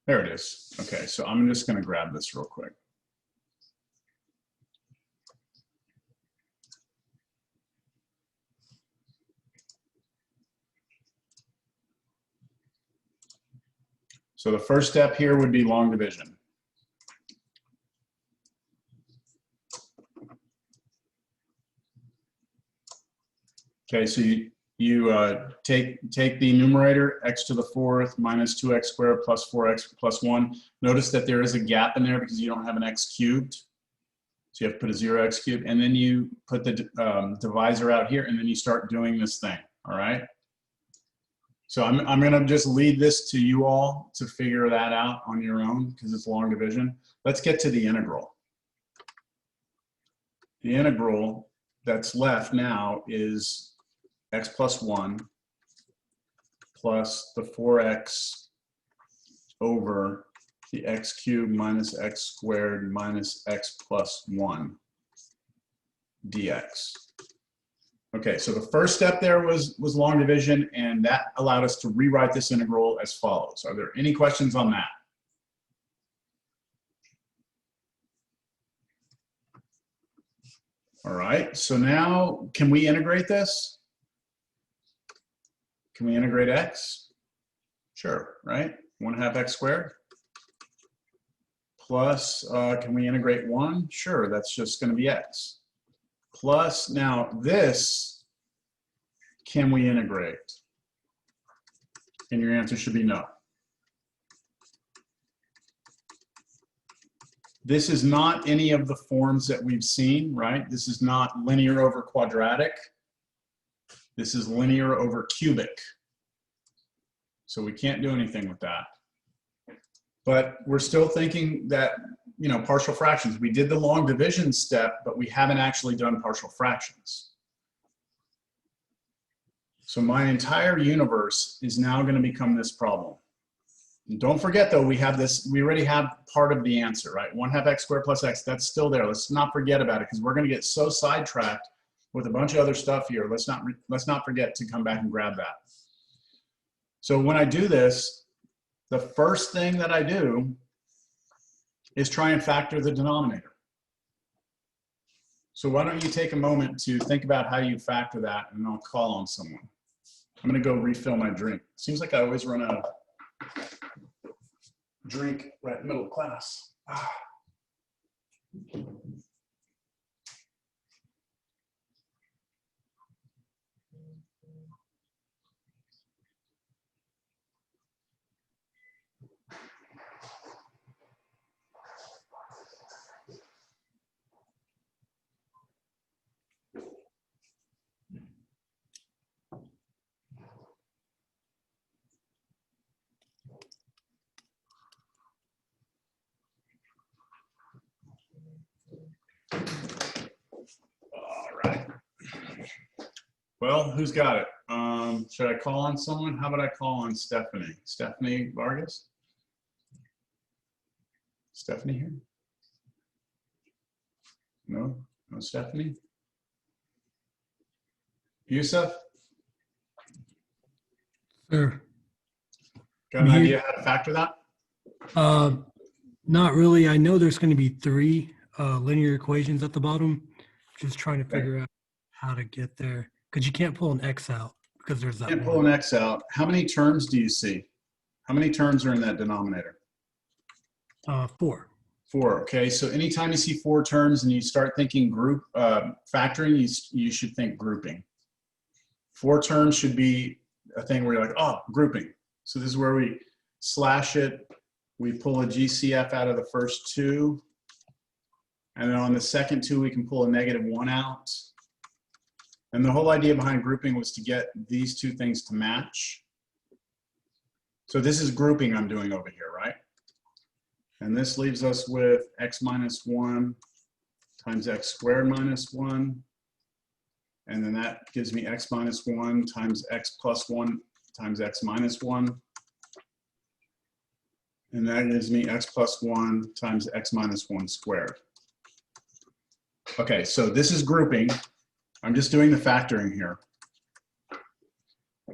There it is. Okay, so I'm just going to grab this real quick. So the first step here would be long division. Okay, so you take the numerator, x to the fourth minus 2x squared plus 4x plus 1. Notice that there is a gap in there because you don't have an x cubed. So you have to put a 0x cubed, and then you put the divisor out here, and then you start doing this thing, all right? So I'm going to just leave this to you all to figure that out on your own because it's long division. Let's get to the integral. The integral that's left now is x plus 1 plus the 4x over the x cubed minus x squared minus x plus 1 dx. Okay, so the first step there was long division, and that allowed us to rewrite this integral as follows. Are there any questions on that? All right, so now can we integrate this? Can we integrate x? Sure, right? 1/2 x squared. Plus, can we integrate 1? Sure, that's just going to be x. Plus, now this, can we integrate? And your answer should be no. This is not any of the forms that we've seen, right? This is not linear over quadratic. This is linear over cubic. So we can't do anything with that. But we're still thinking that, you know, partial fractions. We did the long division step, but we haven't actually done partial fractions. So my entire universe is now going to become this problem. And don't forget though, we have this, we already have part of the answer, right? 1/2 x squared plus x, that's still there. Let's not forget about it because we're going to get so sidetracked with a bunch of other stuff here. Let's not forget to come back and grab that. So when I do this, the first thing that I do is try and factor the denominator. So why don't you take a moment to think about how you factor that, and I'll call on someone. I'm gonna go refill my drink. Seems like I always run out of drink right in the middle of class. Well, who's got it? Should I call on someone? How about I call on Stephanie? Stephanie Vargas? Stephanie here? No? No Stephanie? Yusuf? Sure. Got an idea how to factor that? Not really. I know there's going to be 3 linear equations at the bottom. Just trying to figure out how to get there. Because you can't pull an x out because there's that. Can't pull an x out. How many terms do you see? How many terms are in that denominator? 4. 4. Okay, so anytime you see 4 terms and you start thinking group factoring, you should think grouping. 4 terms should be a thing where you're like, oh, grouping. So this is where we slash it. We pull a GCF out of the first 2. And then on the second 2, we can pull a -1 out. And the whole idea behind grouping was to get these two things to match. So this is grouping I'm doing over here, right? And this leaves us with x minus 1 times x squared minus 1. And then that gives me x minus 1 times x plus 1 times x minus 1. And that gives me x plus 1 times x minus 1 squared. Okay, so this is grouping. I'm just doing the factoring here.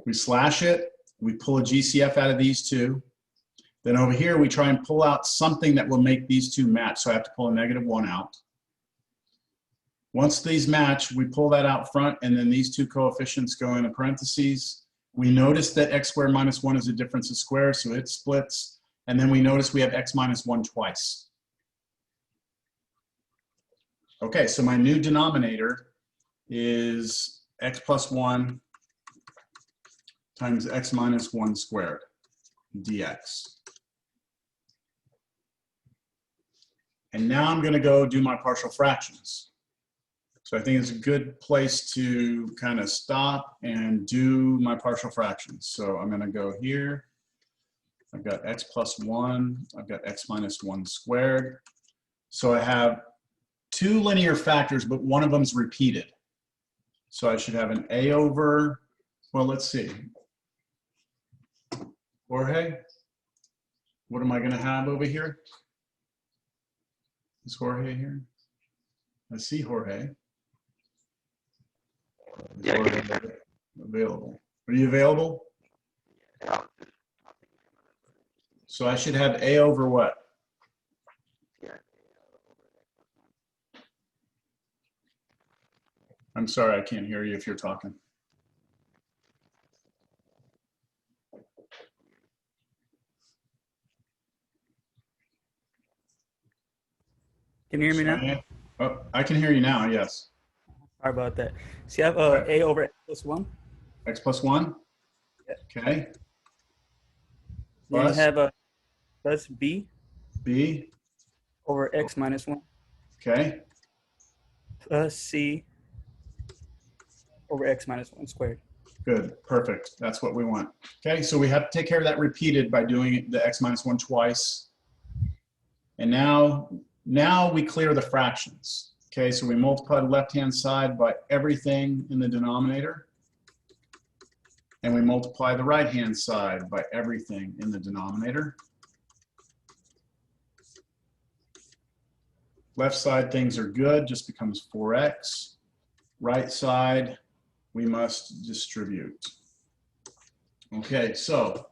We slash it, we pull a GCF out of these two. Then over here, we try and pull out something that will make these two match. So I have to pull a -1 out. Once these match, we pull that out front, and then these two coefficients go into parentheses. We notice that x squared minus 1 is a difference of squares, so it splits. And then we notice we have x minus 1 twice. Okay, so my new denominator is x plus 1 times x minus 1 squared dx. And now I'm going to go do my partial fractions. So I think it's a good place to kind of stop and do my partial fractions. So I'm going to go here. I've got x plus 1. I've got x minus 1 squared. So I have two linear factors, but one of them is repeated. So I should have an a over, well, let's see. Jorge, what am I going to have over here? Is Jorge here? I see Jorge. Is Jorge available? Are you available? So I should have a over what? I'm sorry, I can't hear you if you're talking. Can you hear me now? Oh, I can hear you now, yes. Sorry about that. So you have a over x plus 1. X plus 1? Yeah. Okay. Then you Plus? have a plus b B? over x minus 1 Okay. plus c over x minus 1 squared. Good, perfect. That's what we want. Okay, so we have to take care of that repeated by doing the x minus 1 twice. And now we clear the fractions. Okay, so we multiply the left-hand side by everything in the denominator. And we multiply the right-hand side by everything in the denominator. Left side, things are good, just becomes 4x. Right side, we must distribute. Okay, so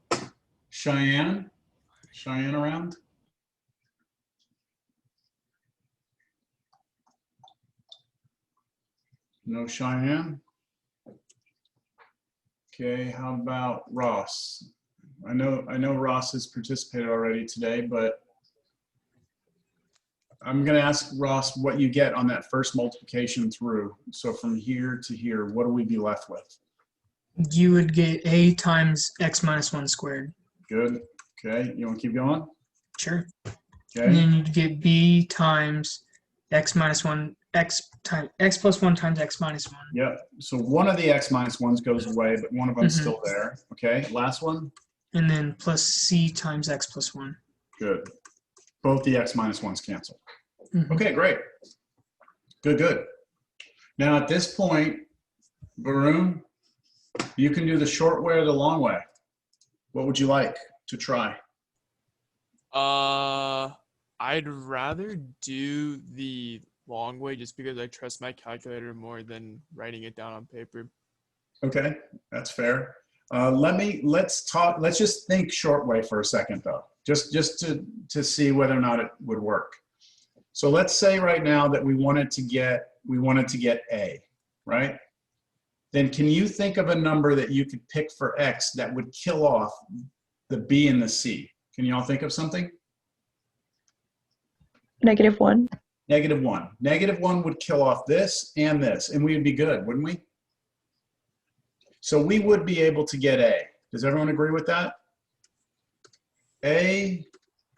Cheyenne around? No Cheyenne? Okay, how about Ross? I know Ross has participated already today, but I'm going to ask Ross what you get on that first multiplication through. So from here to here, what do we be left with? You would get a times x minus 1 squared. Good. Okay, you want to keep going? Sure. And Okay, then you'd get b times x minus 1, x plus 1 times x minus 1. yep. So one of the x minus 1s goes away, but one of them's still there. Okay, last one? And then plus c times x plus 1. Good. Both the x minus 1s cancel. Mhm. Okay, great. Good, good. Now at this point, Varun, you can do the short way or the long way. What would you like to try? I'd rather do the long way just because I trust my calculator more than writing it down on paper. Okay, that's fair. Let's just think short way for a second though, just to see whether or not it would work. So let's say right now that we wanted to get a, right? Then can you think of a number that you could pick for x that would kill off the b and the c? Can you all think of something? -1. -1. -1 would kill off this, and we would be good, wouldn't we? So we would be able to get a. Does everyone agree with that? A,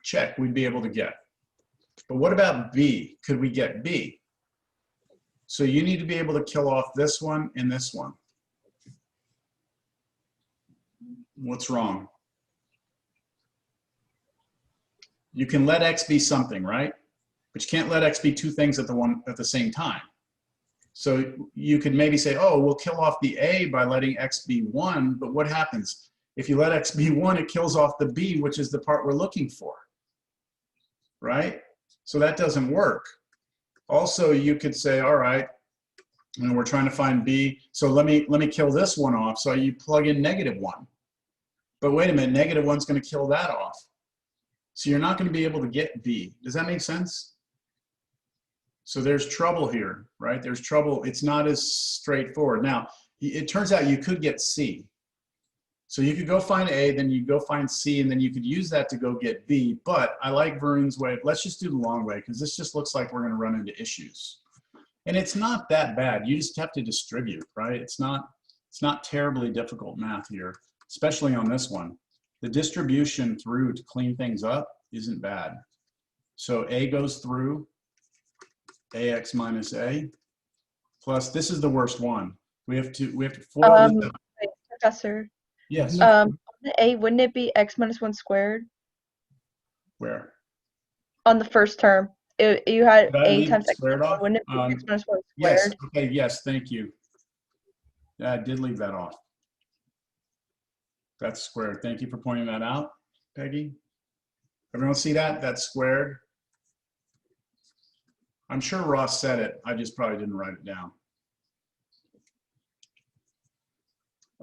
check, we'd be able to get. But what about b? Could we get b? So you need to be able to kill off this one and this one. What's wrong? You can let X be something, right? But you can't let X be two things at the same time. So you could maybe say, oh, we'll kill off the A by letting X be 1, but what happens? If you let X be 1, it kills off the B, which is the part we're looking for, right? So that doesn't work. Also, you could say, all right, we're trying to find B, so let me kill this one off. So you plug in -1. But wait a minute, -1's going to kill that off. So you're not going to be able to get B. Does that make sense? So there's trouble here, right? There's trouble. It's not as straightforward. Now, it turns out you could get C. So you could go find A, then you go find C, and then you could use that to go get B. But I like Varun's way. Let's just do the long way, because this just looks like we're going to run into issues. And it's not that bad. You just have to distribute, right? It's not terribly difficult math here, especially on this one. The distribution through to clean things up isn't bad. So A goes through, AX minus A, plus this is the worst one. We have to FOIL this out. Wait, Professor. Yes. On the A, wouldn't it be X minus 1 squared Where? on the first term? You had Did I A leave times X squared minus 1. off? Wouldn't it be X minus 1 Yes. squared? Okay. Yes. Thank you. Yeah, I did leave that off. That's squared. Thank you for pointing that out, Peggy. Everyone see that? That's squared. I'm sure Ross said it. I just probably didn't write it down.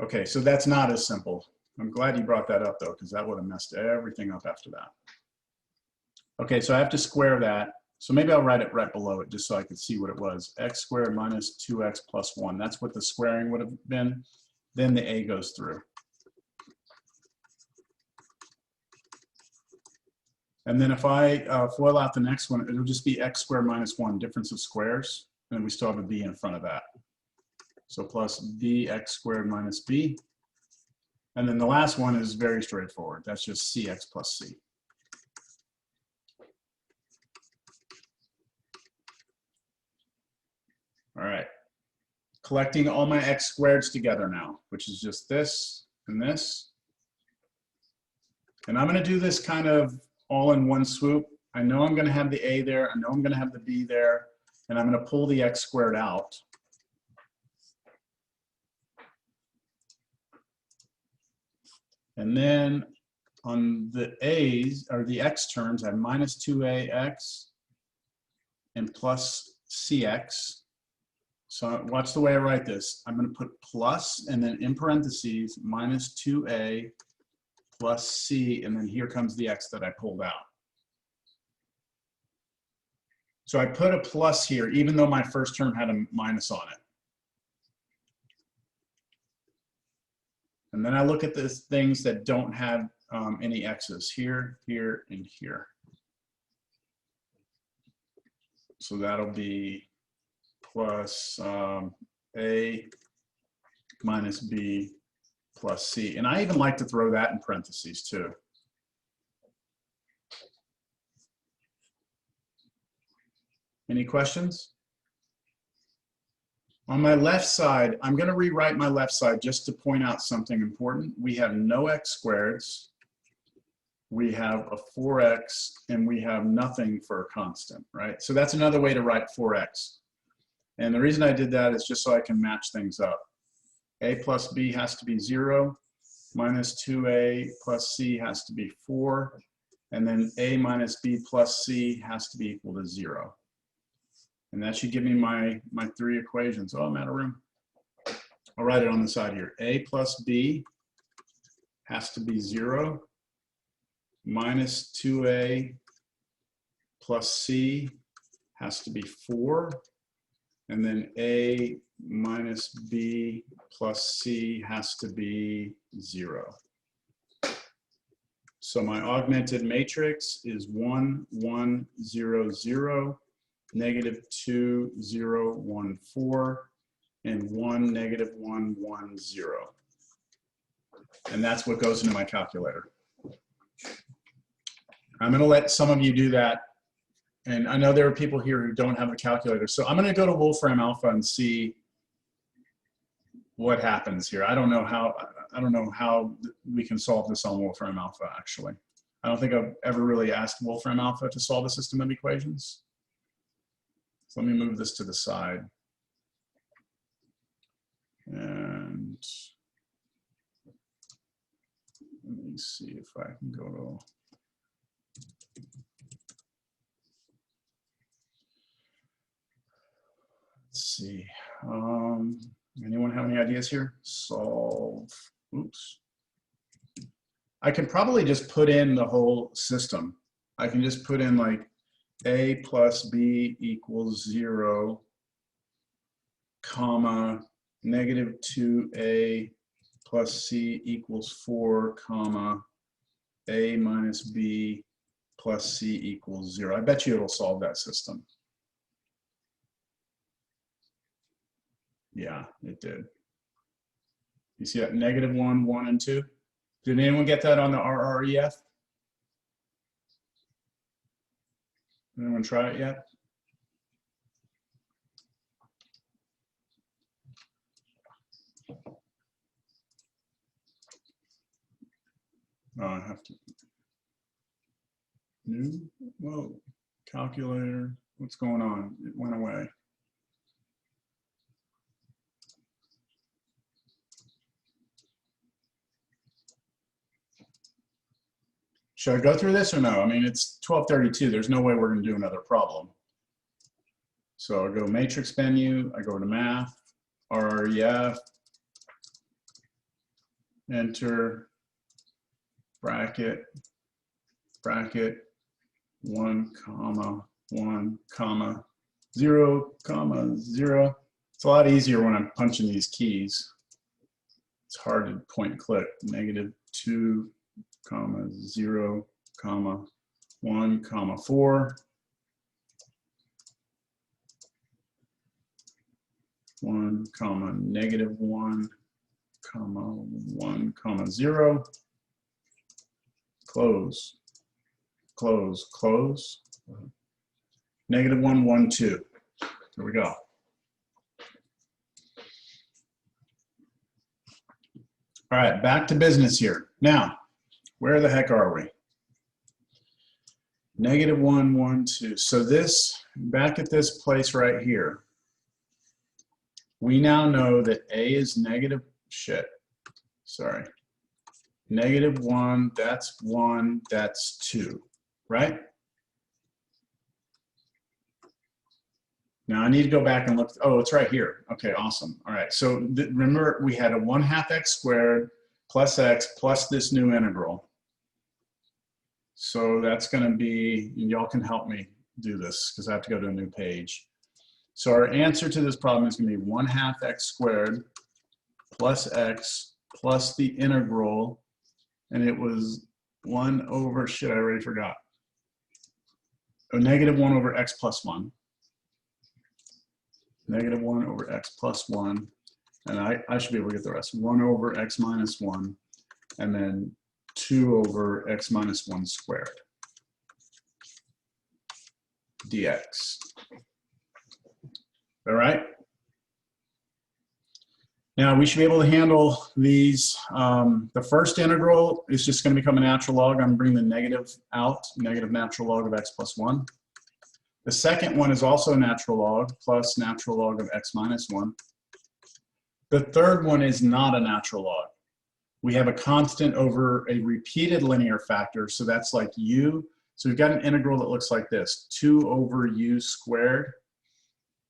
Okay, so that's not as simple. I'm glad you brought that up though, because that would have messed everything up after that. Okay, so I have to square that. So maybe I'll write it right below it just so I could see what it was. X squared minus 2x plus 1. That's what the squaring would have been. Then the A goes through. And then if I FOIL out the next one, it'll just be x squared minus 1, difference of squares. And we still have a b in front of that. So plus bx squared minus b. And then the last one is very straightforward. That's just cx plus c. All right. Collecting all my x squareds together now, which is just this and this. And I'm going to do this kind of all in one swoop. I know I'm going to have the a there. I know I'm going to have the b there. And I'm going to pull the x squared out. And then on the a's, or the x terms, I have minus 2ax and plus cx. So watch the way I write this. I'm going to put plus and then in parentheses minus 2a plus c, and then here comes the x that I pulled out. So I put a plus here, even though my first term had a minus on it. And then I look at the things that don't have any x's, here, here, and here. So that'll be plus a minus b plus c. And I even like to throw that in parentheses too. Any questions? On my left side, I'm going to rewrite my left side just to point out something important. We have no x squareds. We have a 4x, and we have nothing for a constant, right? So that's another way to write 4x. And the reason I did that is just so I can match things up. A plus b has to be 0, minus 2a plus c has to be 4, and then a minus b plus c has to be equal to 0. And that should give me my three equations. Oh, I'm out of room. I'll write it on the side here. A plus b has to be 0, minus 2a plus c has to be 4, and then a minus b plus c has to be 0. So my augmented matrix is 1, 1, 0, 0, negative 2, 0, 1, 4, and 1, negative 1, 1, 0. And that's what goes into my calculator. I'm going to let some of you do that And I know there are people here who don't have a calculator. So I'm going to go to Wolfram Alpha and see what happens here. I don't know how we can solve this on Wolfram Alpha, actually. I don't think I've ever really asked Wolfram Alpha to solve a system of equations. So let me move this to the side. And let me see if I can go to, let's see. Anyone have any ideas here? Solve, oops. I can probably just put in the whole system. I can just put in like a plus b equals 0, comma, negative 2a plus c equals 4, comma, a minus b plus c equals 0. I bet you it'll solve that system. Yeah, it did. You see that? Negative 1, 1, and 2. Did anyone get that on the RREF? Anyone try it yet? Oh, I have to. New? Whoa. Calculator. What's going on? It went away. Should I go through this or no? I mean, it's 12:32. There's no way we're going to do another problem. So I go matrix menu, I go to math, RREF, enter, bracket, bracket, 1, comma, 1, comma, 0, comma, 0. It's a lot easier when I'm punching these keys. It's hard to point and click. Negative 2, comma, 0, comma, 1, comma, 4. 1, comma, negative 1, comma, 1, comma, 0. Close, close, close. Negative 1, 1, 2. There we go. All right, back to business here. Now, where the heck are we? Negative 1, 1, 2. So this, back at this place right here, we now know that A is negative, sorry. Negative 1, that's 2, right? Now I need to go back and look, oh, it's right here. Okay, awesome. All right, so remember we had a 1/2 x squared plus x plus this new integral. So that's gonna be, y'all can help me do this because I have to go to a new page. So our answer to this problem is gonna be 1/2 x squared plus x plus the integral, and it was 1 over, shit, I already forgot. Oh, negative 1 over x plus 1. Negative 1 over x plus 1, and I should be able to get the rest. 1 over x minus 1, and then 2 over x minus 1 squared dx. All right? Now we should be able to handle these. The first integral is just going to become a natural log. I'm bringing the negative out, negative natural log of x plus 1. The second one is also natural log plus natural log of x minus 1. The third one is not a natural log. We have a constant over a repeated linear factor, so that's like u. So we've got an integral that looks like this, 2 over u squared,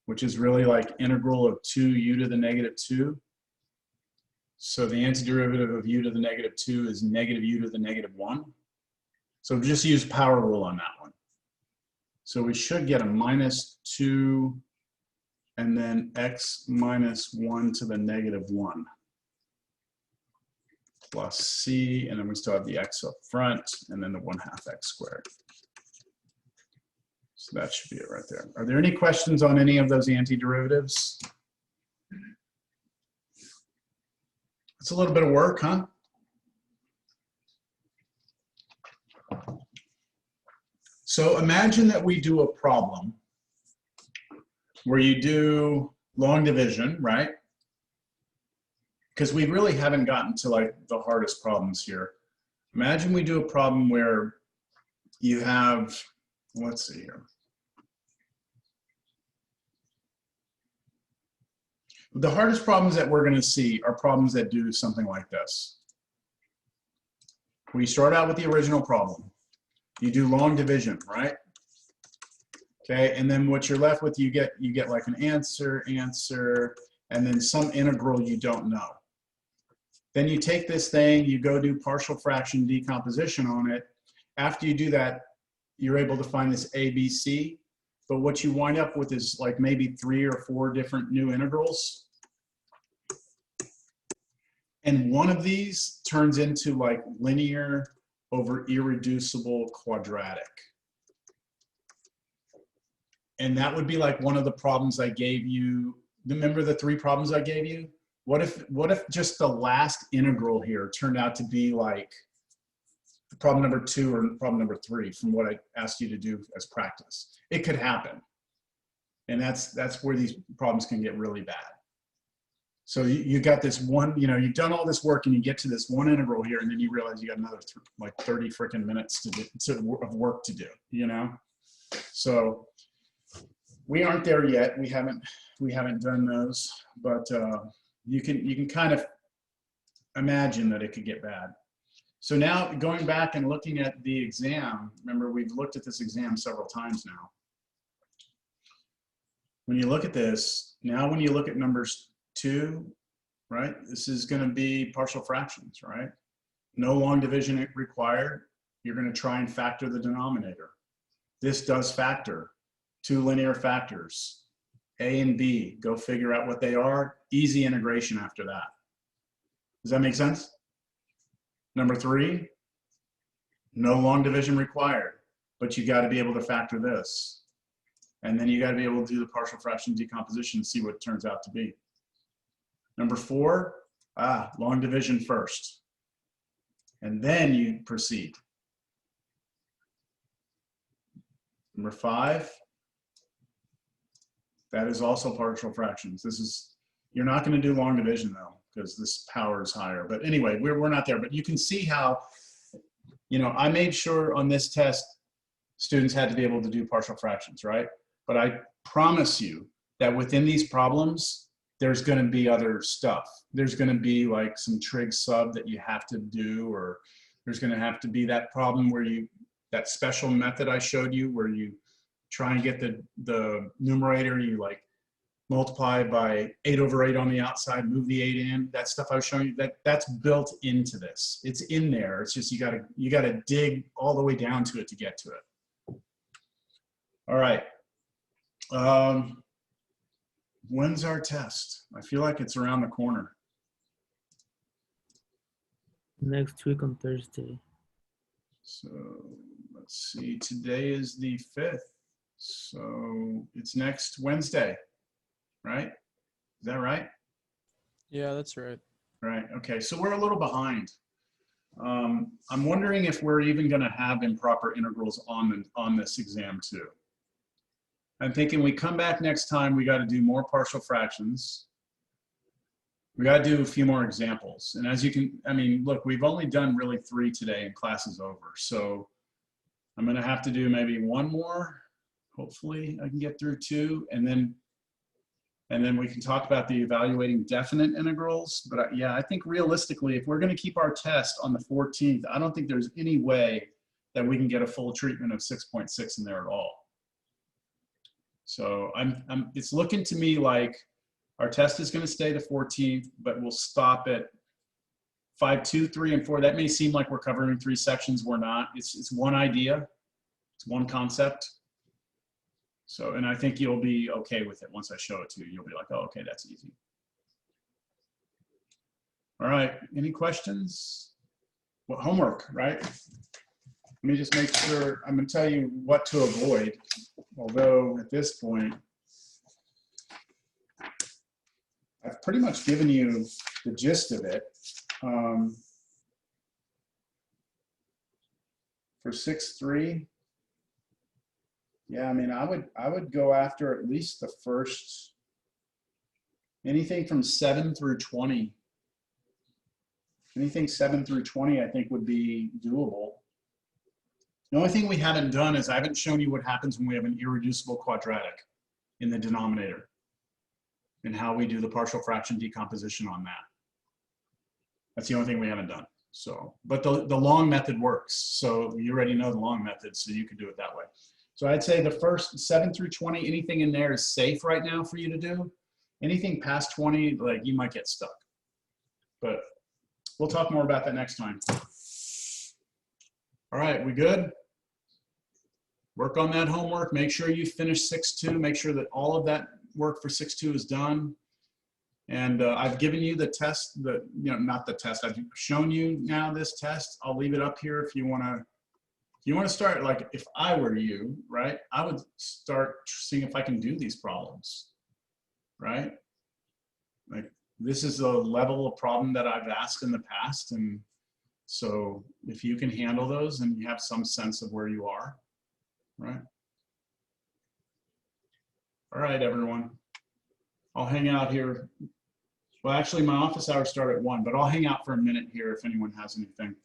which is really like integral of 2u to the negative 2. So the antiderivative of u to the negative 2 is negative u to the negative 1. So just use power rule on that one. So we should get a minus 2 and then x minus 1 to the negative 1 plus c, and then we still have the x up front and then the 1/2 x squared. So that should be it right there. Are there any questions on any of those antiderivatives? It's a little bit of work, huh? So imagine that we do a problem where you do long division, right? Because we really haven't gotten to like the hardest problems here. Imagine we do a problem where you have, let's see here. The hardest problems that we're going to see are problems that do something like this. We start out with the original problem. You do long division, right? Okay, and then what you're left with, you get like an answer, and then some integral you don't know. Then you take this thing, you go do partial fraction decomposition on it. After you do that, you're able to find this A, B, C. But what you wind up with is like maybe 3 or 4 different new integrals. And one of these turns into like linear over irreducible quadratic. And that would be like one of the problems I gave you. Remember the 3 problems I gave you? What if just the last integral here turned out to be like problem number 2 or problem number 3 from what I asked you to do as practice? It could happen. And that's where these problems can get really bad. So you got this one, you know, you've done all this work and you get to this one integral here, and then you realize you got another like 30 freaking minutes of work to do, you know? So we aren't there yet. We haven't done those, but you can kind of imagine that it could get bad. So now going back and looking at the exam, remember we've looked at this exam several times now. When you look at this, now when you look at numbers 2, right? This is going to be partial fractions, right? No long division required. You're going to try and factor the denominator. This does factor 2 linear factors, A and B. Go figure out what they are. Easy integration after that. Does that make sense? Number 3, no long division required, but you got to be able to factor this. And then you got to be able to do the partial fraction decomposition and see what it turns out to be. Number 4, long division first. And then you proceed. Number 5, that is also partial fractions. This is, you're not going to do long division though, because this power is higher. But anyway, we're not there. But you can see how, you know, I made sure on this test, students had to be able to do partial fractions, right? But I promise you that within these problems, there's going to be other stuff. There's going to be like some trig sub that you have to do, or there's going to have to be that problem where that special method I showed you where you try and get the numerator, you like multiply by 8/8 on the outside, move the 8 in. That stuff I was showing you, that's built into this. It's in there. It's just you gotta dig all the way down to it to get to it. All right. When's our test? I feel like it's around the corner. Next week on Thursday. So let's see, today is the 5th. So it's next Wednesday, right? Is that right? Yeah, that's right. Right, okay, so we're a little behind. I'm wondering if we're even gonna have improper integrals on this exam too. I'm thinking we come back next time, we gotta do more partial fractions. We gotta do a few more examples. And as you can, I mean, look, we've only done really 3 today and class is over. So I'm gonna have to do maybe 1 more. Hopefully I can get through 2, and then we can talk about the evaluating definite integrals. But yeah, I think realistically, if we're gonna keep our test on the 14th, I don't think there's any way that we can get a full treatment of 6.6 in there at all. So it's looking to me like our test is gonna stay the 14th, but we'll stop at 5, 2, 3, and 4. That may seem like we're covering 3 sections, we're not. It's one idea, it's one concept. So, and I think you'll be okay with it once I show it to you. You'll be like, oh, okay, that's easy. All right, any questions? Well, homework, right? Let me just make sure, I'm gonna tell you what to avoid. Although at this point, I've pretty much given you the gist of it. For 6.3, Yeah, I mean, I would go after at least the first, anything from 7 through 20. Anything 7 through 20, I think would be doable. The only thing we haven't done is I haven't shown you what happens when we have an irreducible quadratic in the denominator and how we do the partial fraction decomposition on that. That's the only thing we haven't done. So, but the long method works. So you already know the long method, so you could do it that way. So I'd say the first 7 through 20, anything in there is safe right now for you to do. Anything past 20, like you might get stuck. But we'll talk more about that next time. All right, we good? Work on that homework. Make sure you finish 6.2. Make sure that all of that work for 6.2 is done. And I've given you the test, not the test. I've shown you now this test. I'll leave it up here if you want to start, like if I were you, right? I would start seeing if I can do these problems, right? Like this is a level of problem that I've asked in the past. And so if you can handle those and you have some sense of where you are, right? All right, everyone. I'll hang out here. Well, actually my office hours start at 1, but I'll hang out for a minute here if anyone has anything.